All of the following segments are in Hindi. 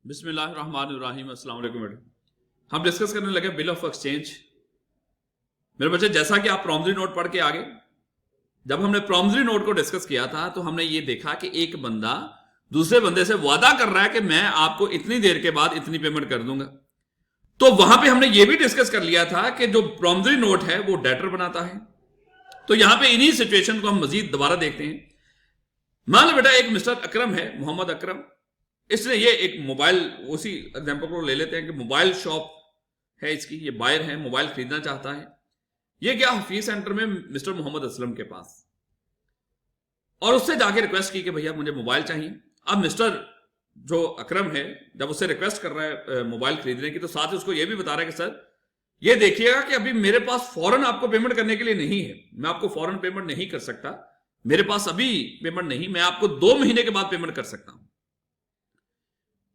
बिस्मिल्लाहिर्रहमानिर्रहीम। अस्सलाम वालेकुम बेटा। हम डिस्कस करने लगे बिल ऑफ एक्सचेंज। मेरे बच्चे, जैसा कि आप प्रॉमिसरी नोट पढ़ के आगे, जब हमने प्रॉमिसरी नोट को डिस्कस किया था तो हमने ये देखा कि एक बंदा दूसरे बंदे से वादा कर रहा है कि मैं आपको इतनी देर के बाद इतनी पेमेंट कर दूंगा। तो वहां पे हमने ये भी डिस्कस कर लिया था कि जो प्रॉमिसरी नोट है वो डेटर बनाता है। तो यहां पे इन्हीं सिचुएशन को हम मजीद दोबारा देखते हैं। मान लो बेटा एक मिस्टर अकरम है, मोहम्मद अकरम। इसने ये एक मोबाइल, उसी एग्जांपल को ले लेते हैं कि मोबाइल शॉप है इसकी, ये बायर है, मोबाइल खरीदना चाहता है। ये गया हफीज सेंटर में मिस्टर मोहम्मद असलम के पास और उससे जाके रिक्वेस्ट की कि भैया मुझे मोबाइल चाहिए। अब मिस्टर जो अकरम है जब उससे रिक्वेस्ट कर रहा है मोबाइल खरीदने की, तो साथ ही उसको ये भी बता रहा है कि सर ये देखिएगा कि अभी मेरे पास फौरन आपको पेमेंट करने के लिए नहीं है, मैं आपको फौरन पेमेंट नहीं कर सकता, मेरे पास अभी पेमेंट नहीं, मैं आपको 2 महीने के बाद पेमेंट कर सकता हूं।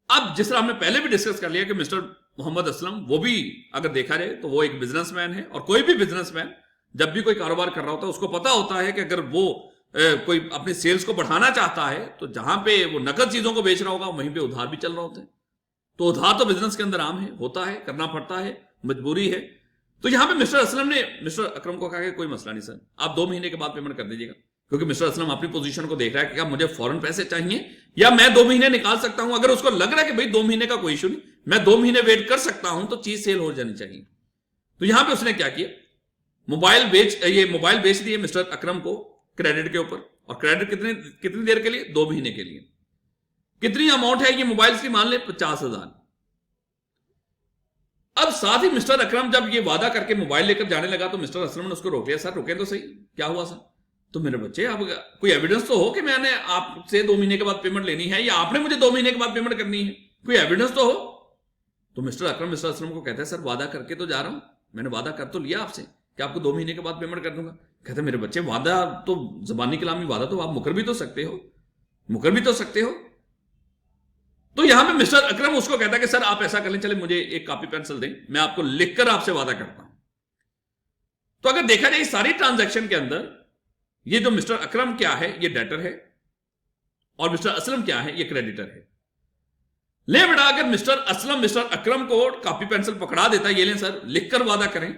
अब जिस तरह हमने पहले भी डिस्कस कर लिया कि मिस्टर मोहम्मद असलम, वो भी अगर देखा जाए तो वो एक बिजनेसमैन है, और कोई भी बिजनेसमैन जब भी कोई कारोबार कर रहा होता है उसको पता होता है कि अगर वो कोई अपनी सेल्स को बढ़ाना चाहता है तो जहां पे वो नकद चीजों को बेच रहा होगा वहीं पे उधार भी चल रहा होता है। तो उधार तो बिजनेस के अंदर आम है, होता है, करना पड़ता है, मजबूरी है। तो यहां पे मिस्टर असलम ने मिस्टर अकरम को कहा कि कोई मसला नहीं सर, आप 2 महीने के बाद पेमेंट कर दीजिएगा, क्योंकि मिस्टर असलम अपनी पोजीशन को देख रहा है कि क्या मुझे फौरन पैसे चाहिए या मैं 2 महीने निकाल सकता हूं। अगर उसको लग रहा है कि भाई 2 महीने का कोई इशू नहीं, मैं 2 महीने वेट कर सकता हूं, तो चीज सेल हो जानी चाहिए। तो यहां पे उसने क्या किया, मोबाइल बेच दिए मिस्टर अकरम को क्रेडिट के ऊपर। और क्रेडिट कितनी देर के लिए? 2 महीने के लिए। कितनी अमाउंट है ये मोबाइल की? मान ले 50,000। अब साथ ही मिस्टर अकरम जब ये वादा करके मोबाइल लेकर जाने लगा तो मिस्टर असलम ने उसको रोक लिया। सर रुके तो सही, क्या हुआ सर? तो मेरे बच्चे, अब कोई एविडेंस तो हो कि मैंने आपसे 2 महीने के बाद पेमेंट लेनी है या आपने मुझे 2 महीने के बाद पेमेंट करनी है, कोई एविडेंस तो हो। तो मिस्टर अकरम मिस्टर असलम को कहता है सर वादा करके तो जा रहा हूं, मैंने वादा कर तो लिया आपसे कि आपको 2 महीने के बाद पेमेंट कर दूंगा। कहते मेरे बच्चे, वादा तो जबानी कलामी वादा तो आप मुकर भी तो सकते हो। तो यहां पे मिस्टर अकरम उसको कहता है कि सर आप ऐसा कर लें, चले मुझे एक कॉपी पेंसिल दें, मैं आपको लिखकर आपसे वादा करता हूं। तो अगर देखा जाए इस सारी ट्रांजैक्शन के अंदर ये जो मिस्टर अकरम क्या है, ये डेटर है, और मिस्टर असलम क्या है, ये क्रेडिटर है। ले बेटा, अगर मिस्टर असलम मिस्टर अकरम को कॉपी पेंसिल पकड़ा देता, ये लें सर लिखकर वादा करें,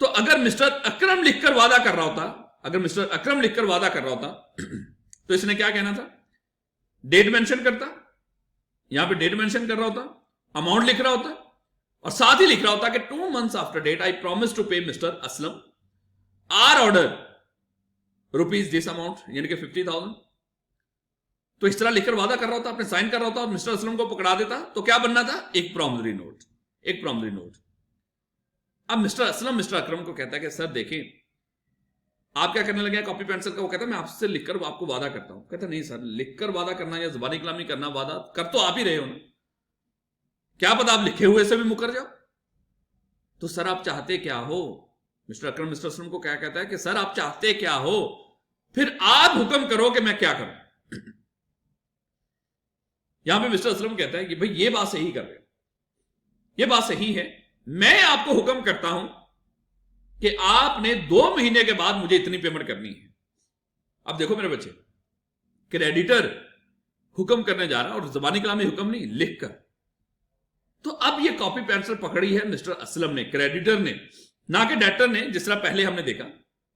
तो अगर मिस्टर अकरम लिखकर वादा कर रहा होता तो इसने क्या कहना था? डेट मेंशन करता, यहां पे डेट मेंशन कर रहा होता, अमाउंट लिख रहा होता, और साथ ही लिख रहा होता कि 2 months after date I promise to pay mister Aslam or order rupees this amount, यानी कि 50,000। तो इस तरह लिखकर वादा कर रहा होता, अपने साइन कर रहा होता, और मिस्टर असलम को पकड़ा देता, तो क्या बनना था? एक प्रॉमिसरी नोट। अब मिस्टर असलम मिस्टर अकरम को कहता है कि सर देखिए आप क्या करने लगे कॉपी पेंसिल का? वो कहता है मैं आपसे लिखकर आपको वादा करता हूं। कहता नहीं सर, लिखकर वादा करना या जुबानी कलामी करना, वादा कर तो आप ही रहे हो ना, क्या पता आप लिखे हुए से भी मुकर जाओ। तो सर आप चाहते क्या हो? मिस्टर अकरम मिस्टर असलम को क्या कहता है कि सर आप चाहते क्या हो, फिर आप हुक्म करो कि मैं क्या करूं। यहां पे मिस्टर असलम कहता है कि भाई ये बात सही कर रहे हो, ये बात सही है, मैं आपको हुक्म करता हूं कि आपने 2 महीने के बाद मुझे इतनी पेमेंट करनी है। अब देखो मेरे बच्चे, क्रेडिटर हुक्म करने जा रहा है, और जबानी कलामी हुक्म नहीं, लिखकर। तो अब ये कॉपी पेंसिल पकड़ी है मिस्टर असलम ने, क्रेडिटर ने, ना कि डेटर ने, जिस तरह पहले हमने देखा।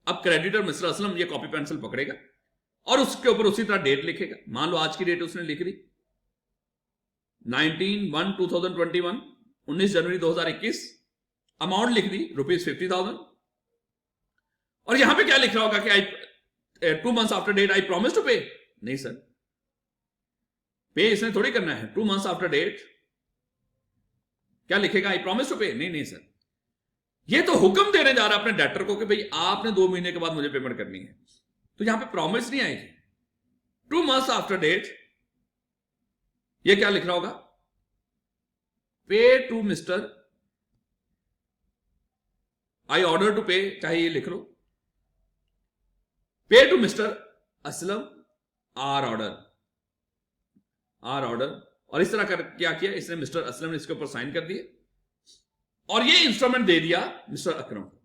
अब क्रेडिटर मिस्टर असलम ये कॉपी पेंसिल पकड़ेगा और उसके ऊपर उसी तरह डेट लिखेगा। मान लो आज की डेट उसने लिख दी 19/1/2021, 19 जनवरी 2021। अमाउंट लिख दी ₹50,000, और यहां पे क्या लिख रहा होगा कि 2 months after date I promise to pay. नहीं सर, पे इसने थोड़ी करना है। 2 months आफ्टर डेट क्या लिखेगा? आई प्रॉमिस टू पे। नहीं सर, ये तो हुक्म देने जा रहा है अपने डेटर को कि भाई आपने 2 महीने के बाद मुझे पेमेंट करनी है। तो यहां पे प्रॉमिस नहीं आएगी। 2 months आफ्टर डेट, ये क्या लिख रहा होगा? Pay to mister, I order to pay, चाहे ये लिख लो, pay to mister Aslam or order. और इस तरह कर क्या किया इसने, मिस्टर असलम ने इसके ऊपर साइन कर दिए, और ये इंस्ट्रूमेंट दे दिया मिस्टर अकरम को।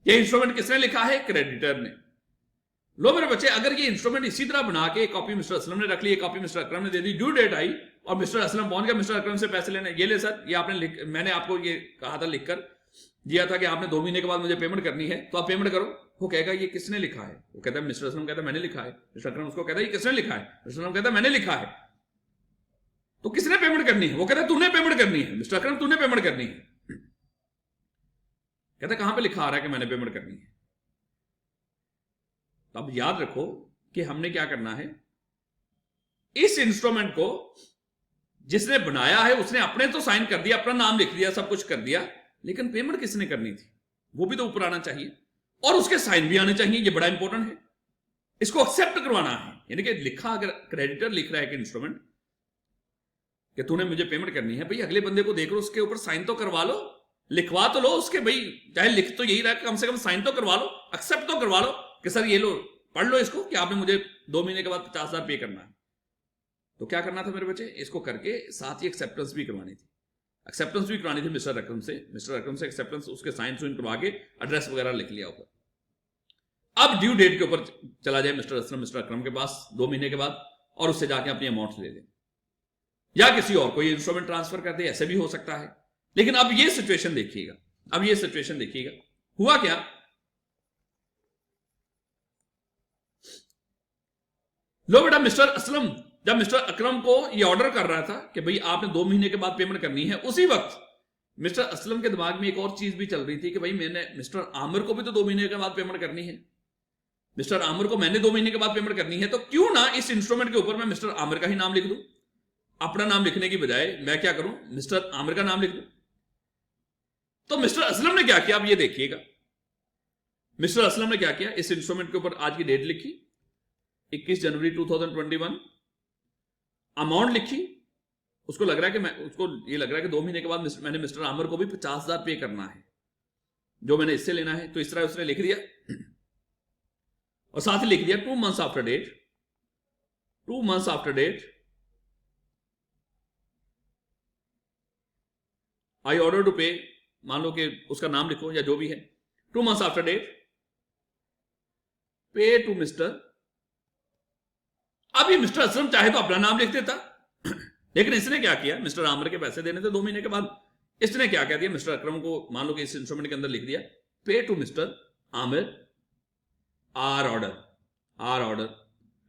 ये इंस्ट्रूमेंट किसने लिखा है? क्रेडिटर ने। लो मेरे बच्चे, अगर ये इंस्ट्रूमेंट इसी तरह बना के कॉपी मिस्टर असलम ने रख ली, कॉपी मिस्टर अकरम ने दे दी, ड्यू डेट आई और मिस्टर असलम पहुंच गया मिस्टर अकरम से पैसे लेने, ये ले सर, ये आपने मैंने आपको ये कहा था, लिखकर दिया था कि आपने 2 महीने के बाद मुझे पेमेंट करनी है, तो आप पेमेंट करो। वो कहेगा ये किसने लिखा है? वो कहता है मिस्टर असलम कहता है मैंने लिखा है। मिस्टर अकरम उसको कहता है ये किसने लिखा है? मिस्टर असलम कहता है मैंने लिखा है। तो किसने पेमेंट करनी है? वो कहता है तूने पेमेंट करनी है। मिस्टर अकरम तूने पेमेंट करनी है। कहता है कहां पे लिखा आ रहा है कि मैंने पेमेंट करनी है? तो अब याद रखो कि हमने क्या करना है, इस इंस्ट्रूमेंट को जिसने बनाया है उसने अपने तो साइन कर दिया, अपना नाम लिख दिया, सब कुछ कर दिया, लेकिन पेमेंट किसने करनी थी वो भी तो ऊपर आना चाहिए और उसके साइन भी आने चाहिए। ये बड़ा इंपॉर्टेंट है, इसको एक्सेप्ट करवाना है। यानी कि लिखा, अगर क्रेडिटर लिख रहा है कि इंस्ट्रूमेंट कि तूने मुझे पेमेंट करनी है, भाई अगले बंदे को देख लो, उसके ऊपर साइन तो करवा लो, लिखवा तो लो उसके, भाई चाहे लिख तो यही रहा है, कम से कम साइन तो करवा लो, एक्सेप्ट तो करवा लो कि सर ये लो, पढ़ लो इसको कि आपने मुझे 2 महीने के बाद 50,000 पे करना है। तो क्या करना था मेरे बच्चे, इसको करके साथ ही एक्सेप्टेंस भी करवानी थी। एक्सेप्टेंस भी करवानी थी मिस्टर अकरम से। मिस्टर अकरम से एक्सेप्टेंस, उसके साइन सुइन करवा के एड्रेस वगैरह लिख लिया ऊपर। अब ड्यू डेट के ऊपर चला जाए मिस्टर असलम मिस्टर अकरम के पास 2 महीने के बाद, और उससे जाके अपनी अमाउंट ले ले, या किसी और को ये इंस्ट्रूमेंट ट्रांसफर कर दे, ऐसे भी हो सकता है। लेकिन अब ये सिचुएशन देखिएगा, अब ये सिचुएशन देखिएगा, हुआ क्या, लो बेटा मिस्टर असलम जब मिस्टर अकरम को ये ऑर्डर कर रहा था कि भाई आपने 2 महीने के बाद पेमेंट करनी है, उसी वक्त मिस्टर असलम के दिमाग में एक और चीज भी चल रही थी कि भाई मैंने मिस्टर आमिर को भी तो 2 महीने के बाद पेमेंट करनी है, मिस्टर आमिर को मैंने 2 महीने के बाद पेमेंट करनी है, तो क्यों ना इस इंस्ट्रूमेंट के ऊपर मैं मिस्टर आमिर का ही नाम लिख दूं, अपना नाम लिखने की बजाय मैं क्या करूं, मिस्टर आमिर का नाम लिख दूं। तो मिस्टर असलम ने क्या किया, अब ये देखिएगा, मिस्टर असलम ने क्या किया, इस इंस्ट्रूमेंट के ऊपर आज की डेट लिखी 21 जनवरी 2021, अमाउंट लिखी, उसको लग रहा है कि उसको ये लग रहा है कि 2 महीने के बाद मैंने मिस्टर आमिर को भी 50,000 पे करना है, जो मैंने इससे लेना है। तो इस तरह उसने लिख दिया और साथ ही लिख दिया 2 months after date, 2 months after date I order to pay, मान लो कि उसका नाम लिखो या जो भी है, 2 months after date pay to mister. अब ये मिस्टर असलम चाहे तो अपना नाम लिख देता, लेकिन इसने क्या किया, मिस्टर आमिर के पैसे देने थे 2 महीने के बाद, इसने क्या कह दिया, मिस्टर अकरम को मान लो कि इस इंस्ट्रूमेंट के अंदर लिख दिया pay to mister Aamir or order, or order,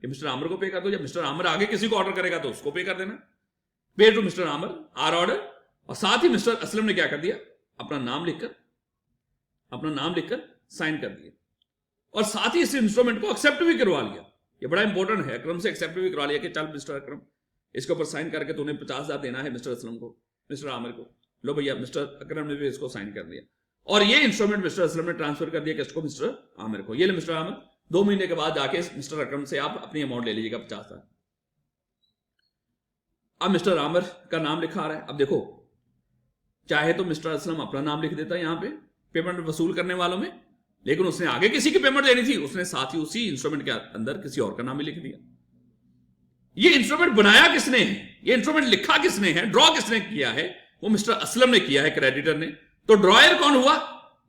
कि मिस्टर आमिर को पे कर दो, जब मिस्टर आमिर आगे किसी को ऑर्डर करेगा तो उसको पे कर देना, pay to mister Aamir or order. और साथ ही मिस्टर असलम ने क्या कर दिया, अपना नाम लिखकर साइन कर दिया, और साथ ही इस इंस्ट्रूमेंट को एक्सेप्ट भी करवा लिया। ये बड़ा इंपॉर्टेंट है, अकरम से एक्सेप्ट भी करवा लिया कि चल मिस्टर अकरम इसके ऊपर साइन करके तूने 50,000 देना है मिस्टर असलम को, मिस्टर आमिर को, लो भैया मिस्टर अकरम ने भी इसको साइन कर दिया, और ये इंस्ट्रूमेंट मिस्टर असलम ने ट्रांसफर कर दिया किसको, मिस्टर आमिर को। ये ले मिस्टर आमिर, 2 महीने के बाद जाके मिस्टर अकरम से आप अपनी अमाउंट ले लीजिएगा 50,000। अब मिस्टर आमिर का नाम लिखा आ रहा है। अब देखो, चाहे तो मिस्टर असलम अपना नाम लिख देता यहां पे पेमेंट वसूल करने वालों में, लेकिन उसने आगे किसी की पेमेंट देनी थी, उसने साथ ही उसी इंस्ट्रूमेंट के अंदर किसी और का नाम भी लिख दिया। ये इंस्ट्रूमेंट बनाया किसने है, ये इंस्ट्रूमेंट लिखा किसने है, ड्रॉ किसने किया है, वो मिस्टर असलम ने किया है, क्रेडिटर ने। तो ड्रॉयर कौन हुआ,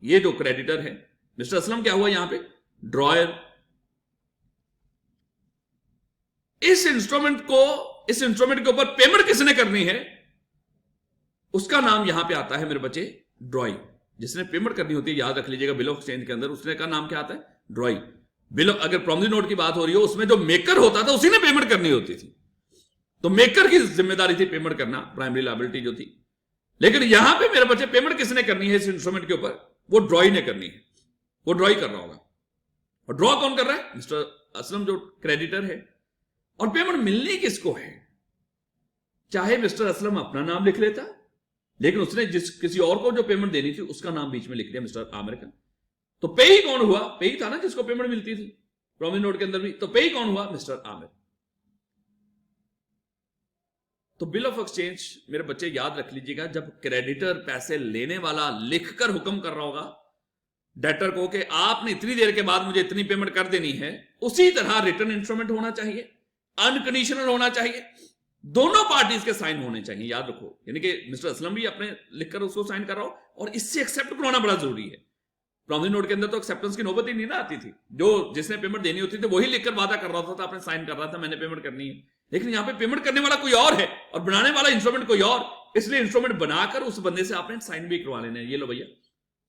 ये जो क्रेडिटर है मिस्टर असलम, क्या हुआ यहां पे, ड्रॉयर। इस इंस्ट्रूमेंट के ऊपर पेमेंट किसने करनी है, उसका नाम यहां पे आता है मेरे बच्चे ड्रॉई। जिसने पेमेंट करनी होती है, याद रख लीजिएगा, बिल ऑफ एक्सचेंज के अंदर उसने का नाम क्या आता है, ड्रॉई। बिल, अगर प्रॉमिसरी नोट की बात हो रही हो, उसमें जो मेकर होता था उसी ने पेमेंट करनी होती थी, तो मेकर की जिम्मेदारी थी पेमेंट करना, प्राइमरी लायबिलिटी जो थी। लेकिन यहां पे मेरे बच्चे पेमेंट किसने करनी है इस इंस्ट्रूमेंट के ऊपर, वो ड्रॉई ने करनी है, वो ड्रॉई कर रहा होगा। और ड्रॉ कौन कर रहा है, मिस्टर असलम जो क्रेडिटर है। और पेमेंट मिलनी किसको है, चाहे मिस्टर असलम अपना नाम लिख लेता, लेकिन उसने किसी और को जो पेमेंट देनी थी उसका नाम बीच में लिख दिया, मिस्टर आमिर का। तो पे ही कौन हुआ, पे ही था ना जिसको पेमेंट मिलती थी प्रॉमिसरी नोट के अंदर भी, तो पे ही कौन हुआ, मिस्टर आमिर। तो बिल ऑफ एक्सचेंज मेरे बच्चे याद रख लीजिएगा, जब क्रेडिटर पैसे लेने वाला लिखकर हुक्म कर रहा होगा डेटर को कि आपने इतनी देर के बाद मुझे इतनी पेमेंट कर देनी है, उसी तरह रिटर्न इंस्ट्रूमेंट होना चाहिए, अनकंडीशनल होना चाहिए, दोनों पार्टीज के साइन होने चाहिए, याद रखो। यानी कि मिस्टर असलम भी अपने लिखकर उसको साइन कर रहा हो, और इससे एक्सेप्ट करवाना बड़ा जरूरी है। प्रॉमिसरी नोट के अंदर तो एक्सेप्टेंस की नौबत ही नहीं ना आती थी, जो जिसने पेमेंट देनी होती थी वही लिखकर वादा कर रहा था, अपने साइन कर रहा था मैंने पेमेंट करनी है। लेकिन यहां पे पेमेंट करने वाला कोई और है और बनाने वाला इंस्ट्रूमेंट कोई और, इसलिए इंस्ट्रूमेंट बनाकर उस बंदे से आपने साइन भी करवा लेना है। ये लो भैया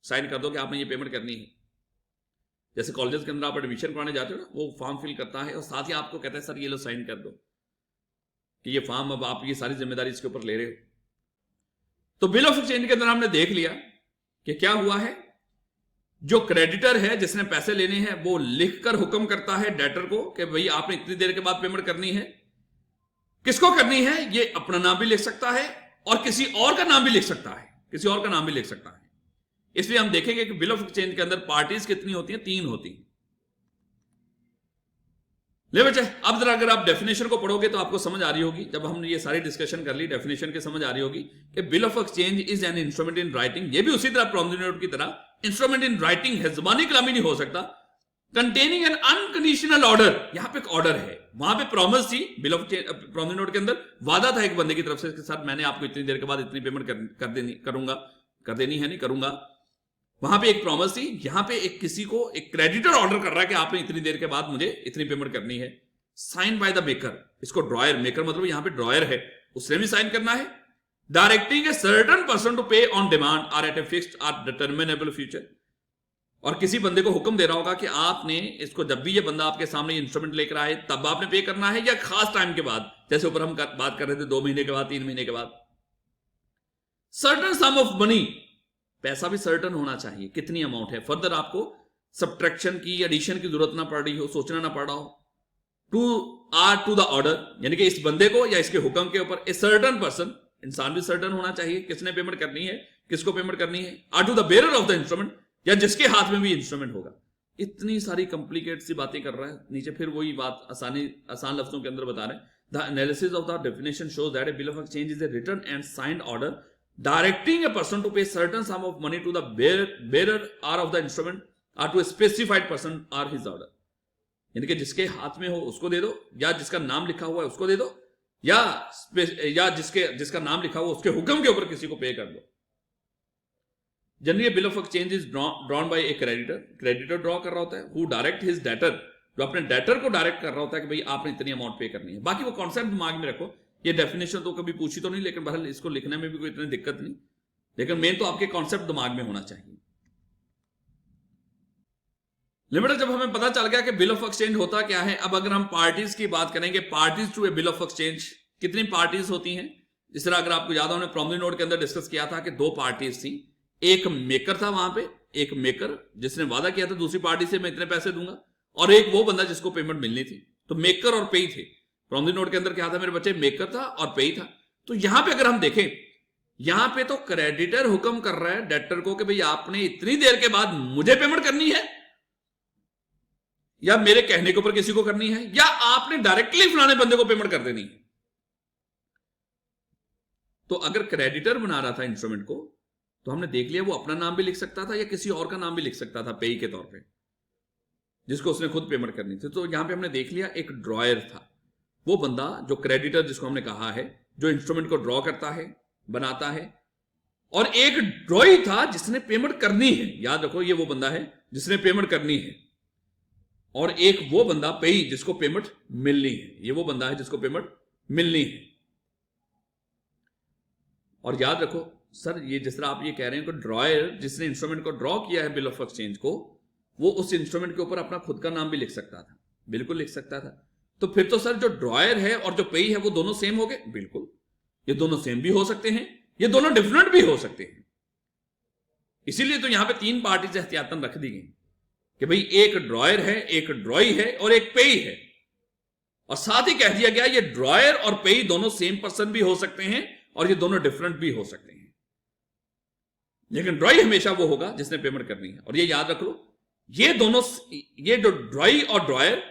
साइन कर दो कि आपने ये पेमेंट करनी है। जैसे कॉलेजेस के अंदर आप एडमिशन करवाने जाते हो ना, वो फॉर्म फिल करता है और साथ ही आपको कहता है सर ये लो साइन कर दो कि ये फॉर्म अब आप ये सारी जिम्मेदारी इसके ऊपर ले रहे हो। तो बिल ऑफ एक्सचेंज के अंदर हमने देख लिया कि क्या हुआ है, जो क्रेडिटर है जिसने पैसे लेने हैं वो लिखकर हुक्म करता है डेटर को कि भाई आपने इतनी देर के बाद पेमेंट करनी है। किसको करनी है, ये अपना नाम भी लिख सकता है और किसी और का नाम भी लिख सकता है, किसी और का नाम भी लिख सकता है। इसलिए हम देखेंगे कि बिल ऑफ एक्सचेंज के अंदर पार्टीज कितनी होती हैं, 3 होती हैं। ले बच्चे अब जरा अगर आप डेफिनेशन को पढ़ोगे तो आपको समझ आ रही होगी, जब हमने ये सारी डिस्कशन कर ली डेफिनेशन के समझ आ रही होगी कि bill of exchange is an instrument in writing. ये भी उसी तरह प्रॉमिसरी नोट की तरह इंस्ट्रूमेंट इन राइटिंग है, जुबानी कलामी नहीं हो सकता। कंटेनिंग एन अनकंडीशनल ऑर्डर, यहां पे एक ऑर्डर है, वहां पे प्रॉमिस थी बिल ऑफ प्रॉमिसरी नोट के अंदर, वादा था एक बंदे की तरफ से कि सर मैंने आपको इतनी देर के बाद इतनी पेमेंट कर देनी है, नहीं करूंगा। वहां पे एक प्रॉमिस थी, यहां पे एक किसी को एक क्रेडिटर ऑर्डर कर रहा है कि आपने इतनी देर के बाद मुझे इतनी पेमेंट करनी है। साइन बाय द मेकर, इसको ड्रॉयर, मेकर मतलब यहां पे ड्रॉयर है, उसने भी साइन करना है। Directing a certain person to pay on demand or at a fixed or determinable future, और किसी बंदे को हुक्म दे रहा होगा कि आपने इसको जब भी ये बंदा आपके सामने इंस्ट्रूमेंट लेकर आए तब आपने पे करना है, या खास टाइम के बाद, जैसे ऊपर हम बात कर रहे थे 2 महीने के बाद, 3 महीने के बाद। सर्टेन सम ऑफ मनी, पैसा भी सर्टन होना चाहिए, कितनी अमाउंट है, फर्दर आपको सब्ट्रैक्शन की एडिशन की जरूरत ना पड़ रही हो, सोचना ना पड़ रहा हो। टू द ऑर्डर, यानी कि इस बंदे को या इसके हुक्म के ऊपर ए सर्टन पर्सन, इंसान भी सर्टन होना चाहिए किसने पेमेंट करनी है, किसको पेमेंट करनी है। Or to the bearer of the instrument, या जिसके हाथ में भी इंस्ट्रूमेंट होगा। इतनी सारी कंप्लिकेट सी बातें कर रहा है, नीचे फिर वही बात आसान लफ्जों के अंदर बता रहे हैं। The analysis of the definition shows that a bill of exchange is a written and signed order directing a person to pay certain sum of money to the bearer or of the instrument or to a specified person or his order, यानी कि जिसके हाथ में हो उसको दे दो, या जिसका नाम लिखा हुआ है उसको दे दो, या जिसका नाम लिखा हुआ उसके हुक्म के ऊपर किसी को पे कर दो। Generally bill of exchange is drawn by A creditor draw कर रहा होता है, हु डायरेक्ट हिज डेटर, जो अपने डेटर को डायरेक्ट कर रहा होता है कि भाई आपने इतनी अमाउंट पे करनी है। बाकी वो कॉन्सेप्ट दिमाग में रखो, ये डेफिनेशन तो कभी पूछी तो नहीं, लेकिन बहरहाल इसको लिखने में भी कोई इतनी दिक्कत नहीं, लेकिन मेन तो आपके कॉन्सेप्ट दिमाग में होना चाहिए। लिमिटेड जब हमें पता चल गया कि बिल ऑफ एक्सचेंज होता क्या है, अब अगर हम पार्टीज की बात करेंगे, parties to a bill of exchange, कितनी पार्टीज होती हैं। इस तरह अगर आपको याद हो, हमने प्रॉमिसरी नोट के अंदर डिस्कस किया था कि 2 पार्टीज थी, एक मेकर था वहां पे, एक मेकर जिसने वादा किया था दूसरी पार्टी से मैं इतने पैसे दूंगा, और एक वो बंदा जिसको पेमेंट मिलनी थी। तो मेकर और पेई थे। प्रॉमिसरी नोट के अंदर क्या था मेरे बच्चे, मेकर था और पेई था। तो यहां पे अगर हम देखें, यहां पे तो क्रेडिटर हुक्म कर रहा है डेटर को कि भाई आपने इतनी देर के बाद मुझे पेमेंट करनी है, या मेरे कहने के ऊपर किसी को करनी है, या आपने डायरेक्टली फलाने बंदे को पेमेंट कर देनी है। तो अगर क्रेडिटर बना रहा था इंस्ट्रूमेंट को, तो हमने देख लिया वो अपना नाम भी लिख सकता था या किसी और का नाम भी लिख सकता था पेई के तौर पे, जिसको उसने खुद पेमेंट करनी थी। तो यहां पे हमने देख लिया एक ड्रॉयर था, वो बंदा जो क्रेडिटर जिसको हमने कहा है, जो इंस्ट्रूमेंट को ड्रॉ करता है, बनाता है, और एक ड्रॉई था जिसने पेमेंट करनी है। याद रखो ये वो बंदा है जिसने पेमेंट करनी है, और एक वो बंदा पेई जिसको पेमेंट मिलनी है। ये वो बंदा है जिसको पेमेंट मिलनी है। और याद रखो सर, ये जिस तरह आप ये कह रहे हैं कि ड्रॉयर जिसने इंस्ट्रूमेंट को ड्रॉ किया है बिल ऑफ एक्सचेंज को, वो उस इंस्ट्रूमेंट के ऊपर अपना खुद का नाम भी लिख सकता था। बिल्कुल लिख सकता था। तो फिर तो सर जो ड्रॉयर है और जो पेई है वो दोनों सेम हो गए। बिल्कुल, ये दोनों सेम भी हो सकते हैं, ये दोनों डिफरेंट भी हो सकते हैं। इसीलिए तो यहां पे 3 पार्टीज एहतियातन रख दी गई कि भाई एक ड्रॉयर है, एक ड्रॉई है और एक पेई है। और साथ ही कह दिया गया ये ड्रॉयर और पेई दोनों सेम पर्सन भी हो सकते हैं और ये दोनों डिफरेंट भी हो सकते हैं, लेकिन ड्रॉई हमेशा वो होगा जिसने पेमेंट करनी है। और ये याद रख लो, ये दोनों, ये जो ड्रॉई और ड्रॉयर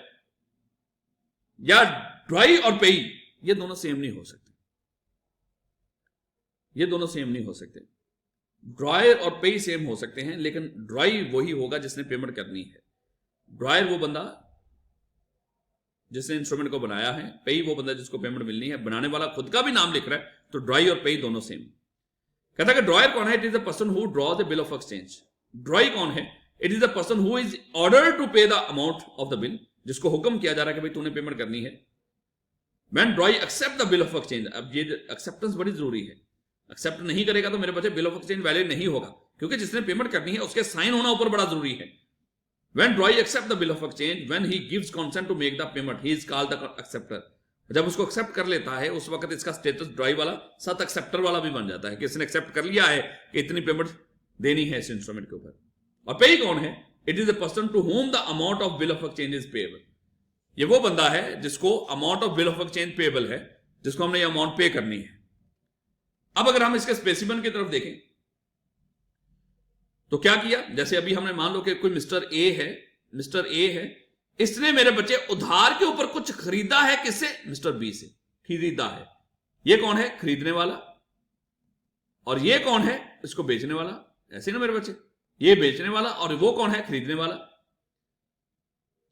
या ड्रॉई और पेई, ये दोनों सेम नहीं हो सकते। ये दोनों सेम नहीं हो सकते। ड्रॉयर और पेई सेम हो सकते हैं, लेकिन ड्रॉई वही होगा जिसने पेमेंट करनी है। ड्रॉयर वो बंदा जिसने इंस्ट्रूमेंट को बनाया है, पेई वो बंदा जिसको पेमेंट मिलनी है। बनाने वाला खुद का भी नाम लिख रहा है, तो ड्रॉई और पेई दोनों सेम। कहता है कि ड्रॉयर कौन है? It is the person who draw the bill of exchange. Drawee कौन है? It is the person who is order to pay the amount of the bill, जिसको हुक्म किया जा रहा है कि भाई तूने पेमेंट करनी है। When drawee accept the bill of exchange, अब ये एक्सेप्टेंस बड़ी जरूरी है, एक्सेप्ट नहीं करेगा तो मेरे बच्चे बिल ऑफ एक्सचेंज वैलिड नहीं होगा, क्योंकि जिसने पेमेंट करनी है उसके साइन होना ऊपर बड़ा जरूरी है। When drawee accept the bill of exchange, when he gives consent to make the payment, he is called the acceptor. जब उसको एक्सेप्ट कर लेता है उस वक्त इसका स्टेटस ड्रॉई वाला साथ एक्सेप्टर वाला भी बन जाता है कि इसने एक्सेप्ट कर लिया है कि इतनी पेमेंट देनी है इस इंस्ट्रूमेंट के ऊपर। और पे कौन है? It is the person to whom the amount of bill of exchange is payable. ये वो बंदा है जिसको amount of bill of exchange payable है, जिसको हमने ये अमाउंट पे करनी है। अब अगर हम इसके स्पेसिफिक की तरफ देखें तो क्या किया, जैसे अभी हमने मान लो कि कोई मिस्टर ए है, इसने मेरे बच्चे उधार के ऊपर कुछ खरीदा है, किससे? मिस्टर बी से खरीदा है। ये कौन है? खरीदने वाला। और ये कौन है? इसको बेचने वाला। ऐसे ना मेरे बच्चे, ये बेचने वाला और वो कौन है? खरीदने वाला।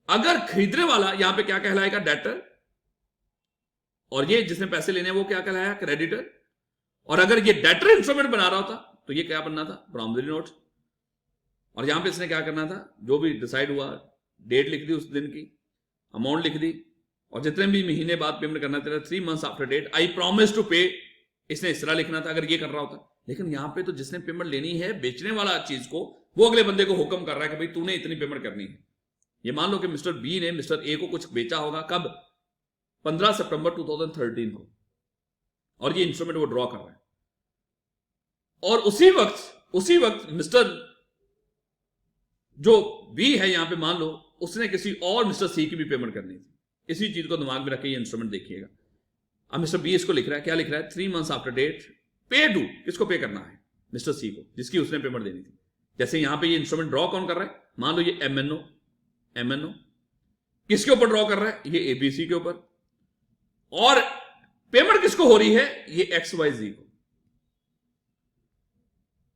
अगर खरीदने वाला यहां पे क्या कहलाएगा? डेटर। और ये जिसने पैसे लेने वो क्या कहलाया? क्रेडिटर। और अगर ये डेटर इंस्ट्रूमेंट बना रहा होता तो ये क्या बनना था? Promissory note. और यहां पे इसने क्या करना था? जो भी डिसाइड हुआ, डेट लिख दी उस दिन की, अमाउंट लिख दी, और जितने भी महीने बाद पेमेंट करना था 3 months after date I promise to pay, इसने इस तरह लिखना था अगर ये कर रहा होता। लेकिन यहां पे तो जिसने पेमेंट लेनी है बेचने वाला चीज को, वो अगले बंदे को हुक्म कर रहा है कि भाई तूने इतनी पेमेंट करनी है। ये मान लो कि मिस्टर बी ने मिस्टर ए को कुछ बेचा होगा, कब? 15 सितंबर 2013 को, और ये इंस्ट्रूमेंट वो ड्रॉ कर रहा है। और उसी वक्त मिस्टर जो बी है यहां पे मान लो उसने किसी और मिस्टर सी की भी पेमेंट करनी थी। इसी चीज को दिमाग में रख के ये इंस्ट्रूमेंट देखिएगा। अब मिस्टर बी इसको लिख रहा है, क्या लिख रहा है? 3 months after date pay to, किसको पे करना है? मिस्टर सी को, जिसकी उसने पेमेंट देनी थी। जैसे यहां पे ये इंस्ट्रूमेंट ड्रॉ कौन कर रहा है? मान लो ये एमएनओ किसके ऊपर ड्रॉ कर रहा है? ये एबीसी के ऊपर। और पेमेंट किसको हो रही है? ये XYZ को,